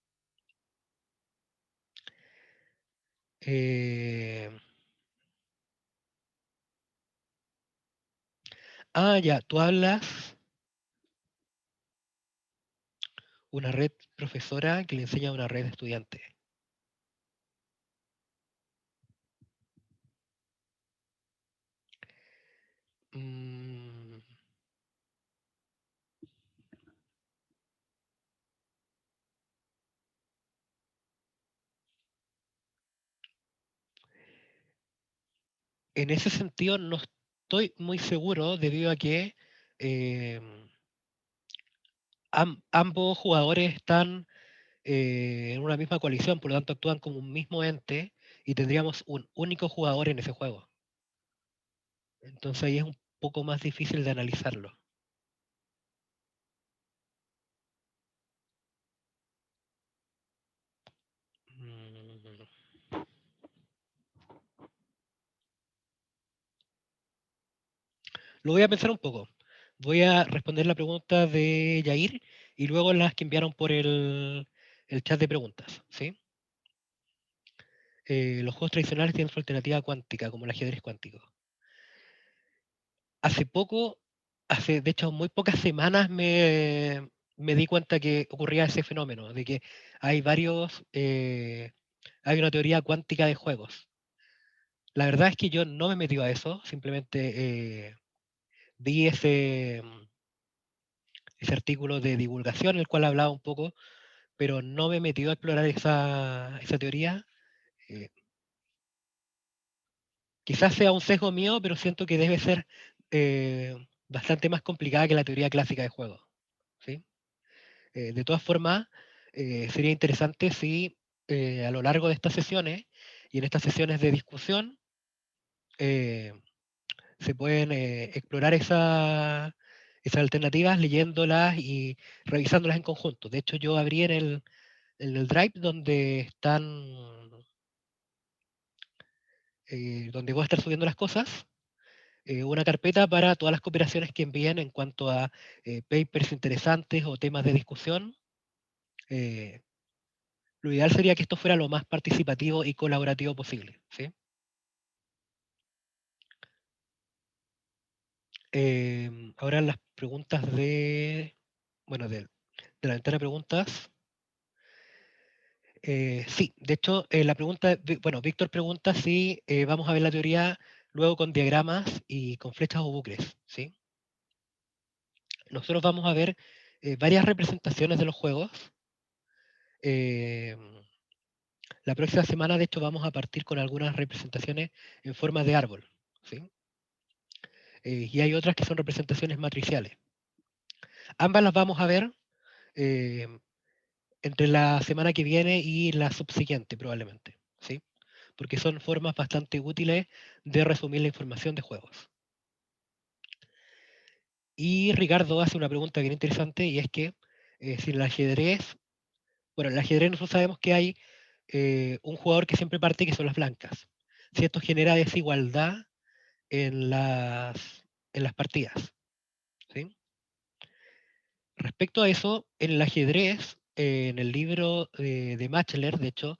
Eh, ya, tú hablas una red profesora que le enseña a una red de estudiantes. Mm, en ese sentido no estoy muy seguro debido a que eh, ambos jugadores están en una misma coalición, por lo tanto actúan como un mismo ente y tendríamos un único jugador en ese juego. Entonces ahí es un poco más difícil de analizarlo. Mm, Lo voy a pensar un poco. Voy a responder la pregunta de Yair y luego las que enviaron por el chat de preguntas. ¿Sí? Los juegos tradicionales tienen su alternativa cuántica, como el ajedrez cuántico. Hace poco, hace de hecho muy pocas semanas me di cuenta que ocurría ese fenómeno, de que hay hay una teoría cuántica de juegos. La verdad es que yo no me he metido a eso, simplemente vi ese artículo de divulgación en el cual hablaba un poco, pero no me he metido a explorar esa teoría. Eh, Quizás sea un sesgo mío, pero siento que debe ser bastante más complicada que la teoría clásica de juegos. ¿Sí? De todas formas, sería interesante si a lo largo de estas sesiones y en estas sesiones de discusión eh, se pueden explorar esas alternativas leyéndolas y revisándolas en conjunto. De hecho, yo abrí en el Drive donde voy a estar subiendo las cosas, una carpeta para todas las cooperaciones que envíen en cuanto a papers interesantes o temas de discusión. Eh, lo ideal sería que esto fuera lo más participativo y colaborativo posible. ¿Sí? Ahora las preguntas bueno, de la ventana de preguntas. Sí, de hecho, la pregunta, bueno, Víctor pregunta si vamos a ver la teoría luego con diagramas y con flechas o bucles, ¿sí? Nosotros vamos a ver varias representaciones de los juegos. Eh, la próxima semana, de hecho, vamos a partir con algunas representaciones en forma de árbol, ¿sí? Y hay otras que son representaciones matriciales. Ambas las vamos a ver eh, entre la semana que viene y la subsiguiente, probablemente, ¿sí? Porque son formas bastante útiles de resumir la información de juegos. Y Ricardo hace una pregunta bien interesante y es que si el ajedrez, bueno, en el ajedrez nosotros sabemos que hay un jugador que siempre parte que son las blancas. Si esto genera desigualdad en las partidas. ¿Sí? Respecto a eso, en el ajedrez, en el libro de Machler, de hecho,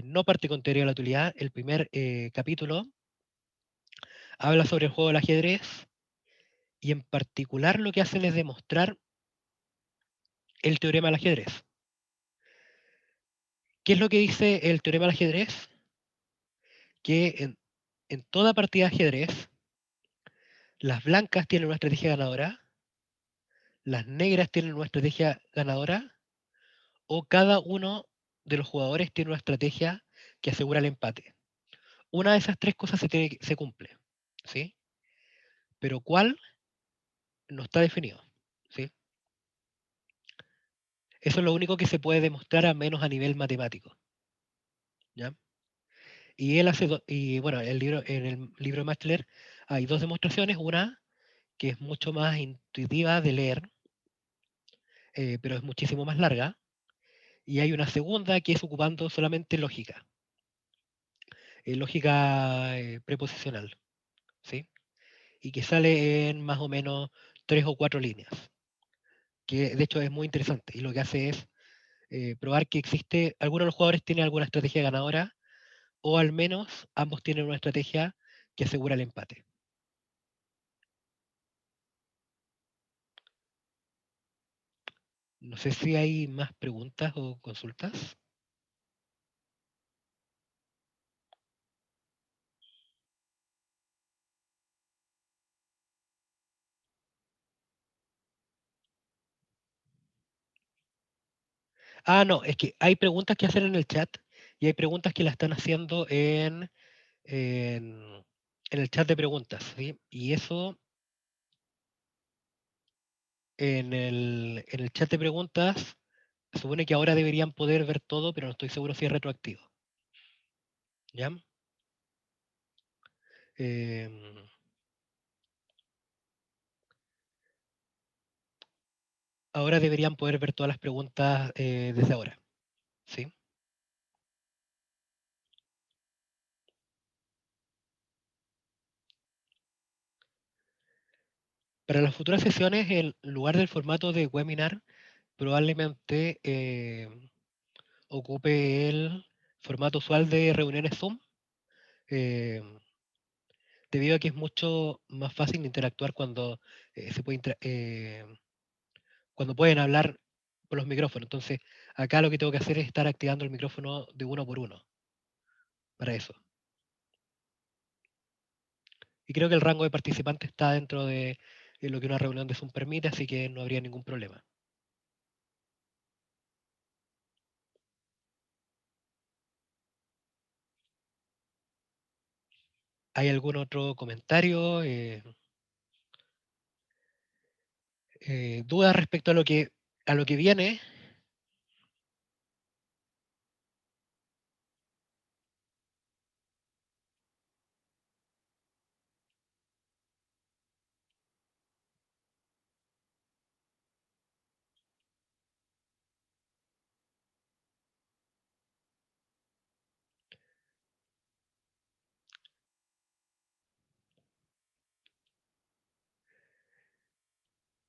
no parte con teoría de la utilidad, el primer capítulo habla sobre el juego del ajedrez y en particular lo que hacen es demostrar el teorema del ajedrez. ¿Qué es lo que dice el teorema del ajedrez? Que en toda partida de ajedrez, las blancas tienen una estrategia ganadora, las negras tienen una estrategia ganadora, o cada uno de los jugadores tiene una estrategia que asegura el empate. Una de esas tres cosas se cumple, ¿sí? Pero cuál no está definido, ¿sí? Eso es lo único que se puede demostrar, al menos a nivel matemático. ¿Ya? Y él hace, y bueno, en el libro de Machler hay dos demostraciones, una que es mucho más intuitiva de leer, pero es muchísimo más larga, y hay una segunda que es ocupando solamente lógica, lógica preposicional, ¿sí? Y que sale en más o menos 3 o 4 líneas, que de hecho es muy interesante, y lo que hace es probar que existe, algunos de los jugadores tienen alguna estrategia ganadora, o al menos ambos tienen una estrategia que asegura el empate. No sé si hay más preguntas o consultas. Ah, no, es que hay preguntas que hacer en el chat y hay preguntas que la están haciendo en, en el chat de preguntas, ¿sí? Y eso en el chat de preguntas se supone que ahora deberían poder ver todo, pero no estoy seguro si es retroactivo. ¿Ya? Em, ahora deberían poder ver todas las preguntas desde ahora, ¿sí? Para las futuras sesiones, en lugar del formato de webinar, probablemente ocupe el formato usual de reuniones Zoom, eh, debido a que es mucho más fácil interactuar cuando se puede cuando pueden hablar por los micrófonos. Entonces, acá lo que tengo que hacer es estar activando el micrófono de uno por uno para eso. Y creo que el rango de participantes está dentro de lo que una reunión de Zoom permite, así que no habría ningún problema. ¿Hay algún otro comentario? ¿Dudas respecto a lo que viene?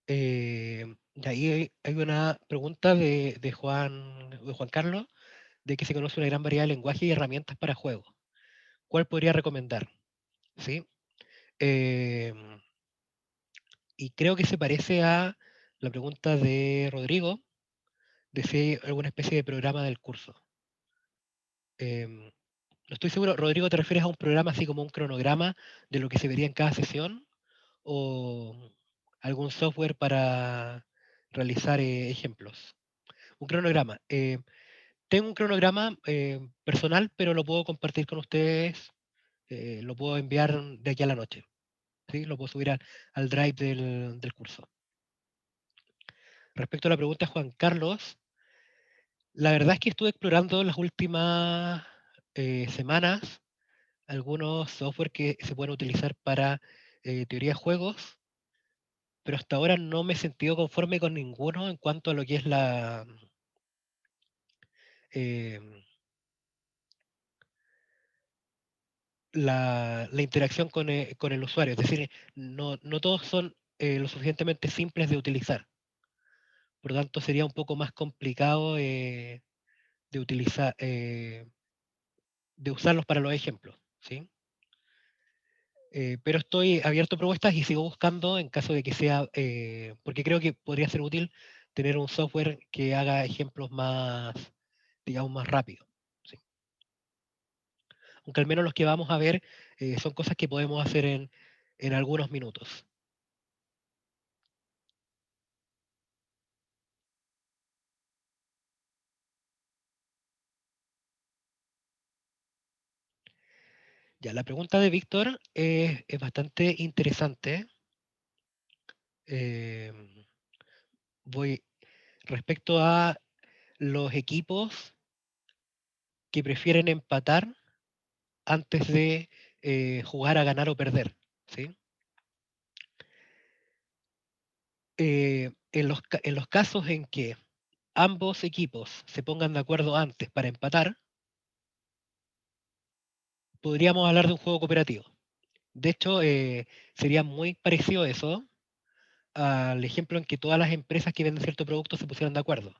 De ahí hay una pregunta de Juan Carlos, de que se conoce una gran variedad de lenguajes y herramientas para juegos. ¿Cuál podría recomendar? ¿Sí? Eh, y creo que se parece a la pregunta de Rodrigo, de si hay alguna especie de programa del curso. No estoy seguro, Rodrigo, ¿te refieres a un programa así como un cronograma de lo que se vería en cada sesión? ¿O algún software para realizar ejemplos? Un cronograma. Tengo un cronograma personal, pero lo puedo compartir con ustedes, lo puedo enviar de aquí a la noche. ¿Sí? Lo puedo subir al drive del curso. Respecto a la pregunta de Juan Carlos, la verdad es que estuve explorando las últimas semanas algunos software que se pueden utilizar para teoría de juegos, pero hasta ahora no me he sentido conforme con ninguno en cuanto a lo que es eh, la interacción con el usuario. Es decir, no todos son lo suficientemente simples de utilizar. Por lo tanto, sería un poco más complicado de utilizar, de usarlos para los ejemplos, ¿sí? Pero estoy abierto a propuestas y sigo buscando en caso de que sea, porque creo que podría ser útil tener un software que haga ejemplos más, digamos, más rápido, ¿sí? Aunque al menos los que vamos a ver son cosas que podemos hacer en algunos minutos. Ya, la pregunta de Víctor es bastante interesante. Eh, voy respecto a los equipos que prefieren empatar antes de jugar a ganar o perder, ¿sí? En los casos en que ambos equipos se pongan de acuerdo antes para empatar, podríamos hablar de un juego cooperativo. De hecho, sería muy parecido eso al ejemplo en que todas las empresas que venden cierto producto se pusieran de acuerdo.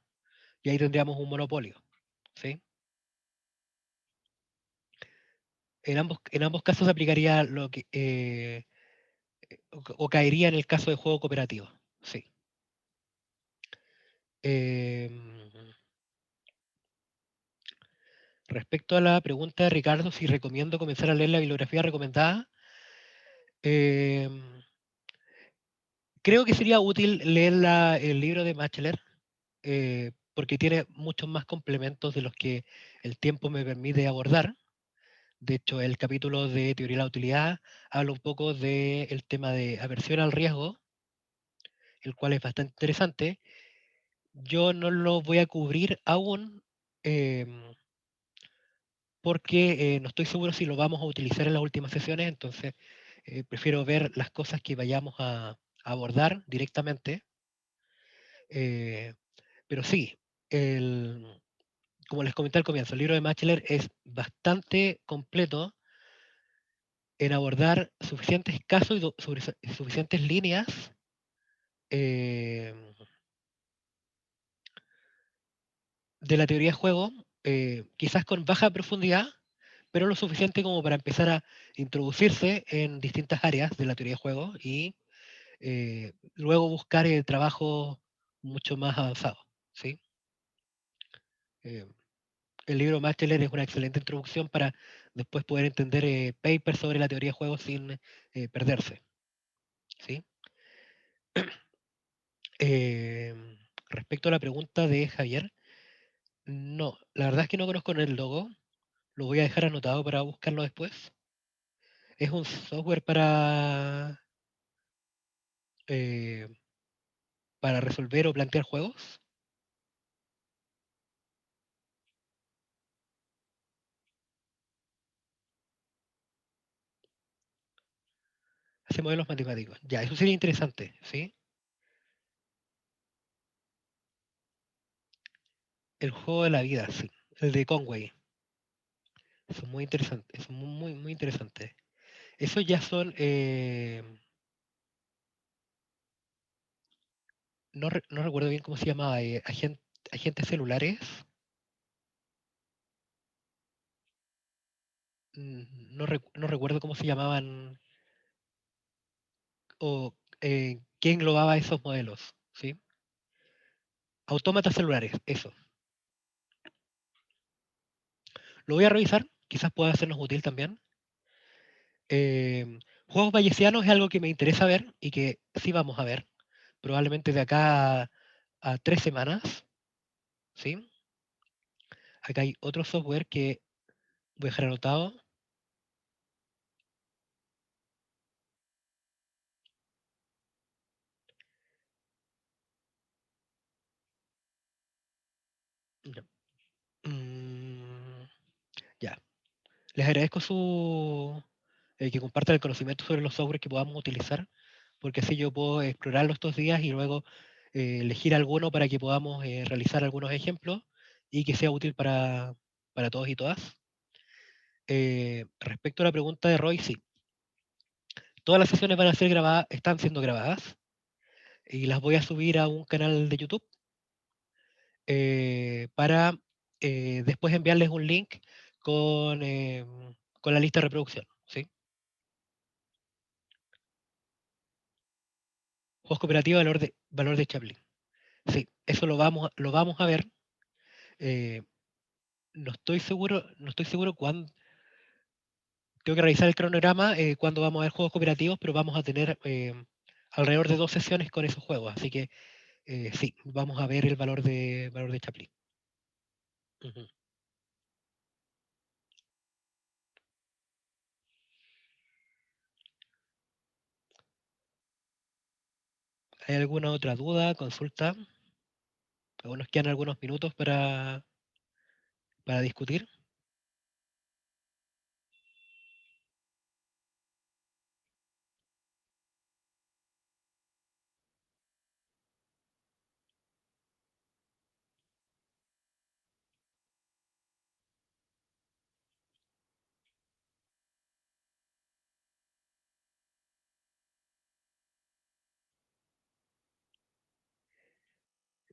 Y ahí tendríamos un monopolio, ¿sí? En ambos casos se aplicaría lo que, o caería en el caso de juego cooperativo, sí. Em, Respecto a la pregunta de Ricardo, si recomiendo comenzar a leer la bibliografía recomendada, em, creo que sería útil leer el libro de Bachelor, porque tiene muchos más complementos de los que el tiempo me permite abordar. De hecho, el capítulo de teoría de la utilidad habla un poco del tema de aversión al riesgo, el cual es bastante interesante. Yo no lo voy a cubrir aún em, porque no estoy seguro si lo vamos a utilizar en las últimas sesiones, entonces prefiero ver las cosas que vayamos a abordar directamente. eh, pero sí, el, como les comenté al comienzo, el libro de Bachelor es bastante completo en abordar suficientes casos y suficientes líneas eh, de la teoría de juego, quizás con baja profundidad, pero lo suficiente como para empezar a introducirse en distintas áreas de la teoría de juego y luego buscar el trabajo mucho más avanzado, ¿sí? Eh, el libro Bachelor es una excelente introducción para después poder entender papers sobre la teoría de juegos sin perderse, ¿sí? Eh, Respecto a la pregunta de Javier, no, la verdad es que no conozco el logo, lo voy a dejar anotado para buscarlo después. Es un software eh, para resolver o plantear juegos. Hace modelos matemáticos. Ya, eso sería interesante, ¿sí? El juego de la vida, sí. El de Conway. Eso es muy interesante. Eso es muy interesante. Esos ya son, no recuerdo bien cómo se llamaba, agentes celulares. No recuerdo cómo se llamaban o qué englobaba esos modelos, ¿sí? Autómatas celulares, eso. Lo voy a revisar, quizás pueda hacernos útil también. Juegos bayesianos es algo que me interesa ver y que sí vamos a ver, probablemente de acá a 3 semanas, ¿sí? Acá hay otro software que voy a dejar anotado. Ya. Mm, ya. Les agradezco que compartan el conocimiento sobre los softwares que podamos utilizar, porque así yo puedo explorarlo estos días y luego elegir alguno para que podamos realizar algunos ejemplos y que sea útil para todos y todas. Respecto a la pregunta de Roy, sí, todas las sesiones van a ser grabadas, están siendo grabadas y las voy a subir a un canal de YouTube para después enviarles un link con, eh, con la lista de reproducción, ¿sí? Juegos cooperativos valor de Chaplin. Sí, eso lo vamos a ver. Eh, no estoy seguro cuándo, tengo que revisar el cronograma, cuándo vamos a ver juegos cooperativos, pero vamos a tener alrededor de 2 sesiones con esos juegos, así que sí, vamos a ver el valor de Chaplin. Ujú. ¿Hay alguna otra duda, consulta? Aún nos quedan algunos minutos para discutir.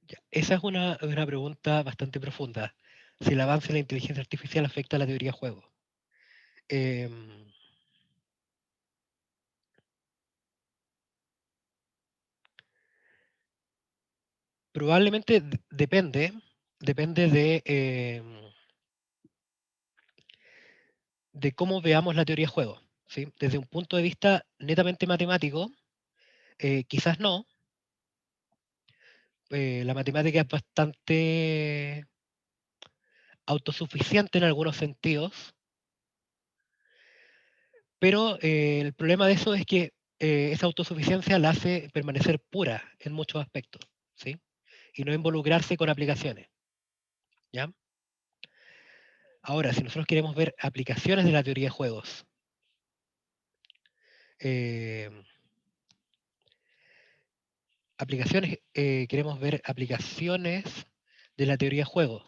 Ya, esa es una pregunta bastante profunda. Si el avance de la inteligencia artificial afecta a la teoría de juego. Em, Probablemente depende de cómo veamos la teoría de juego. ¿Sí? Desde un punto de vista netamente matemático, quizás no. La matemática es bastante autosuficiente en algunos sentidos, pero el problema de eso es que esa autosuficiencia la hace permanecer pura en muchos aspectos, ¿sí? Y no involucrarse con aplicaciones, ¿ya? Ahora, si nosotros queremos ver aplicaciones de la teoría de juegos, eh, queremos ver aplicaciones de la teoría de juegos,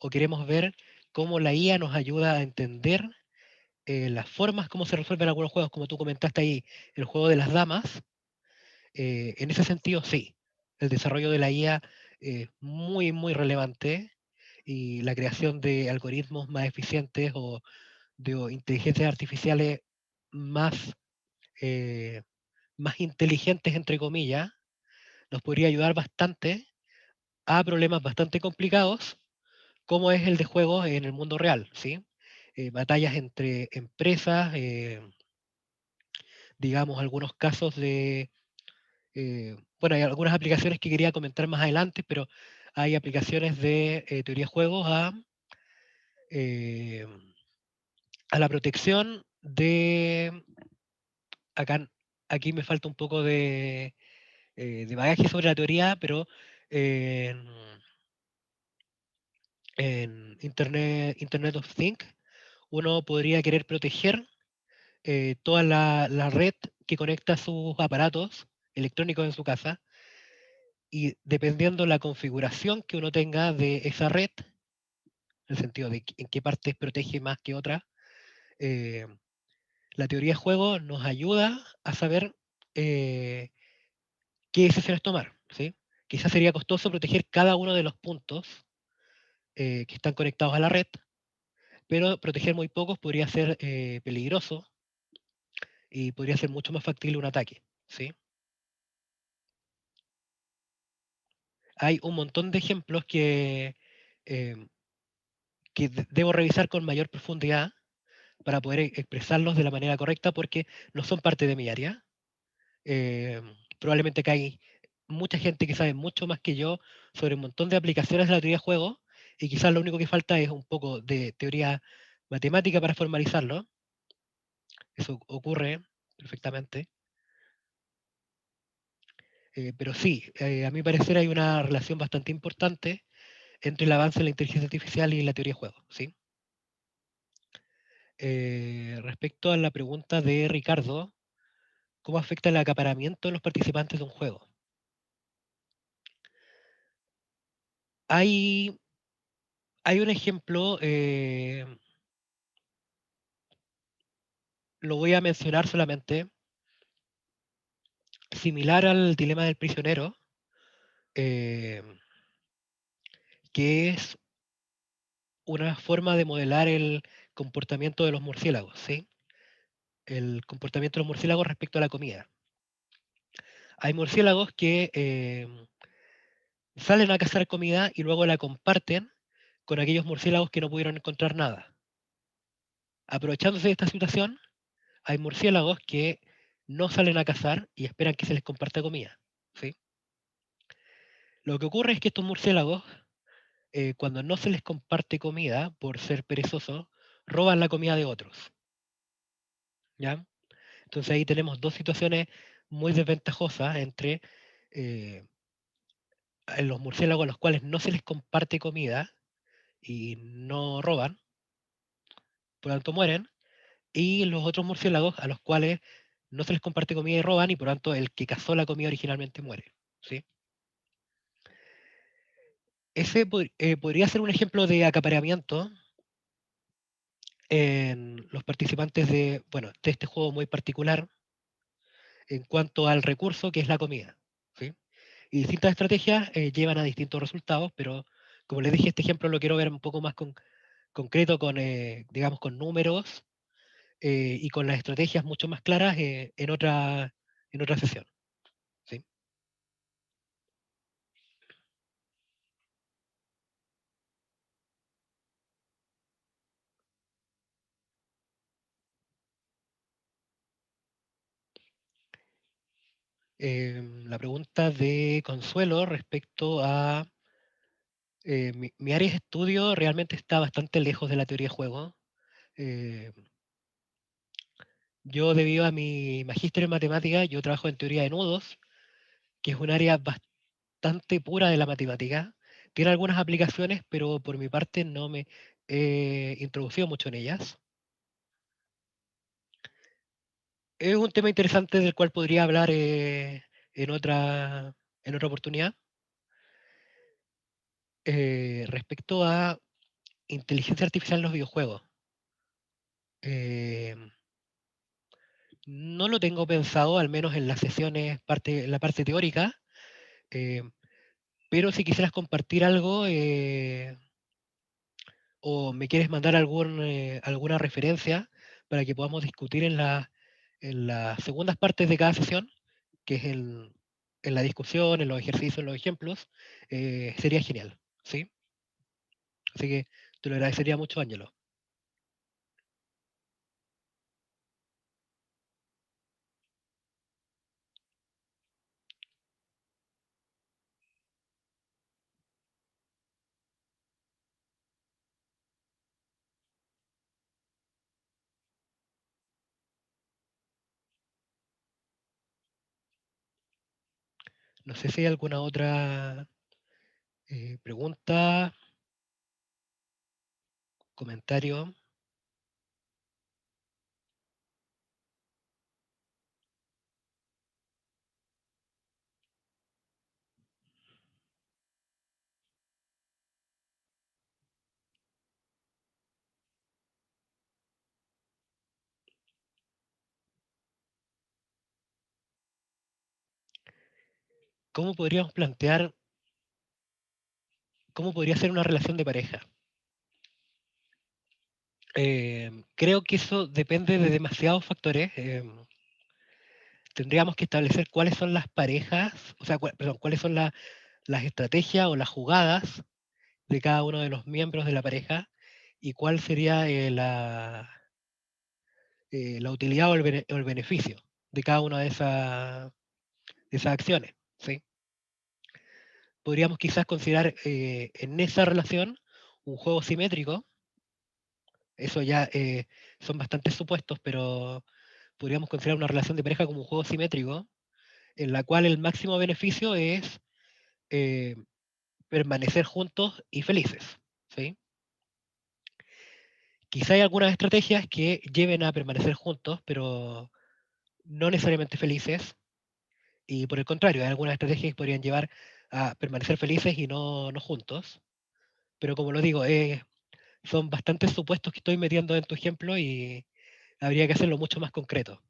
o queremos ver cómo la IA nos ayuda a entender las formas como se resuelven algunos juegos, como tú comentaste ahí, el juego de las damas. En ese sentido, sí, el desarrollo de la IA es muy, muy relevante y la creación de algoritmos más eficientes o inteligencias artificiales más, eh, más inteligentes, entre comillas, nos podría ayudar bastante a problemas bastante complicados, como es el de juegos en el mundo real, ¿sí? Batallas entre empresas, digamos, algunos casos de bueno, hay algunas aplicaciones que quería comentar más adelante, pero hay aplicaciones de teoría de juegos eh, a la protección de... Acá, aquí me falta un poco de bagaje sobre la teoría, pero en, en Internet of Things uno podría querer proteger toda la red que conecta sus aparatos electrónicos en su casa y dependiendo la configuración que uno tenga de esa red, en el sentido de en qué partes protege más que otras, eh, la teoría de juego nos ayuda a saber eh, qué decisiones tomar, ¿sí? Quizás sería costoso proteger cada uno de los puntos que están conectados a la red, pero proteger muy pocos podría ser peligroso y podría ser mucho más factible un ataque, ¿sí? Hay un montón de ejemplos eh, que debo revisar con mayor profundidad para poder expresarlos de la manera correcta porque no son parte de mi área. Eh, Probablemente que hay mucha gente que sabe mucho más que yo sobre un montón de aplicaciones de la teoría de juegos y quizás lo único que falta es un poco de teoría matemática para formalizarlo. Eso ocurre perfectamente. Pero sí, a mi parecer hay una relación bastante importante entre el avance de la inteligencia artificial y la teoría de juegos, ¿sí? Respecto a la pregunta de Ricardo, ¿cómo afecta el acaparamiento de los participantes de un juego? Hay, hay un ejemplo, lo voy a mencionar solamente, similar al dilema del prisionero, eh, que es una forma de modelar el comportamiento de los murciélagos, ¿sí? El comportamiento de los murciélagos respecto a la comida. Hay murciélagos que salen a cazar comida y luego la comparten con aquellos murciélagos que no pudieron encontrar nada. Aprovechándose de esta situación, hay murciélagos que no salen a cazar y esperan que se les comparta comida, ¿sí? Lo que ocurre es que estos murciélagos, cuando no se les comparte comida por ser perezosos, roban la comida de otros, ¿ya? Entonces ahí tenemos dos situaciones muy desventajosas entre, eh, los murciélagos a los cuales no se les comparte comida y no roban, por lo tanto mueren, y los otros murciélagos a los cuales no se les comparte comida y roban, y por lo tanto el que cazó la comida originalmente muere. ¿Sí? Ese podría ser un ejemplo de acaparamiento en los participantes de, bueno, de este juego muy particular en cuanto al recurso que es la comida. ¿Sí? Y distintas estrategias llevan a distintos resultados, pero como les dije, este ejemplo lo quiero ver un poco más concreto con, digamos, con números y con las estrategias mucho más claras en otra sesión. ¿Sí? La pregunta de Consuelo respecto a mi área de estudio realmente está bastante lejos de la teoría de juego. Eh, yo debido a mi magíster en matemáticas, yo trabajo en teoría de nudos, que es un área bastante pura de la matemática. Tiene algunas aplicaciones, pero por mi parte no me he introducido mucho en ellas. Es un tema interesante del cual podría hablar en en otra oportunidad. Respecto a inteligencia artificial en los videojuegos. Eh, no lo tengo pensado, al menos en las sesiones, en la parte teórica, eh, pero si quisieras compartir algo o me quieres mandar alguna referencia para que podamos discutir en las segundas partes de cada sesión, que es en la discusión, en los ejercicios, en los ejemplos, sería genial. ¿Sí? Así que te lo agradecería mucho, Ángelo. No sé si hay alguna otra pregunta, comentario. ¿Cómo podríamos plantear, cómo podría ser una relación de pareja? Creo que eso depende de demasiados factores. Tendríamos que establecer cuáles son las parejas, o sea, perdón, cuáles son las estrategias o las jugadas de cada uno de los miembros de la pareja y cuál sería la utilidad o el beneficio de cada una de esas acciones. ¿Sí? Podríamos quizás considerar en esa relación un juego simétrico. Eso ya son bastantes supuestos, pero podríamos considerar una relación de pareja como un juego simétrico, en la cual el máximo beneficio es eh, permanecer juntos y felices. ¿Sí? Quizá hay algunas estrategias que lleven a permanecer juntos, pero no necesariamente felices. Y por el contrario, hay algunas estrategias que podrían llevar a permanecer felices y no juntos. Pero como lo digo, son bastantes supuestos que estoy metiendo en tu ejemplo y habría que hacerlo mucho más concreto.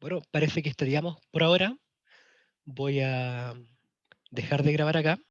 Bueno, parece que estaríamos por ahora. Voy a dejar de grabar acá.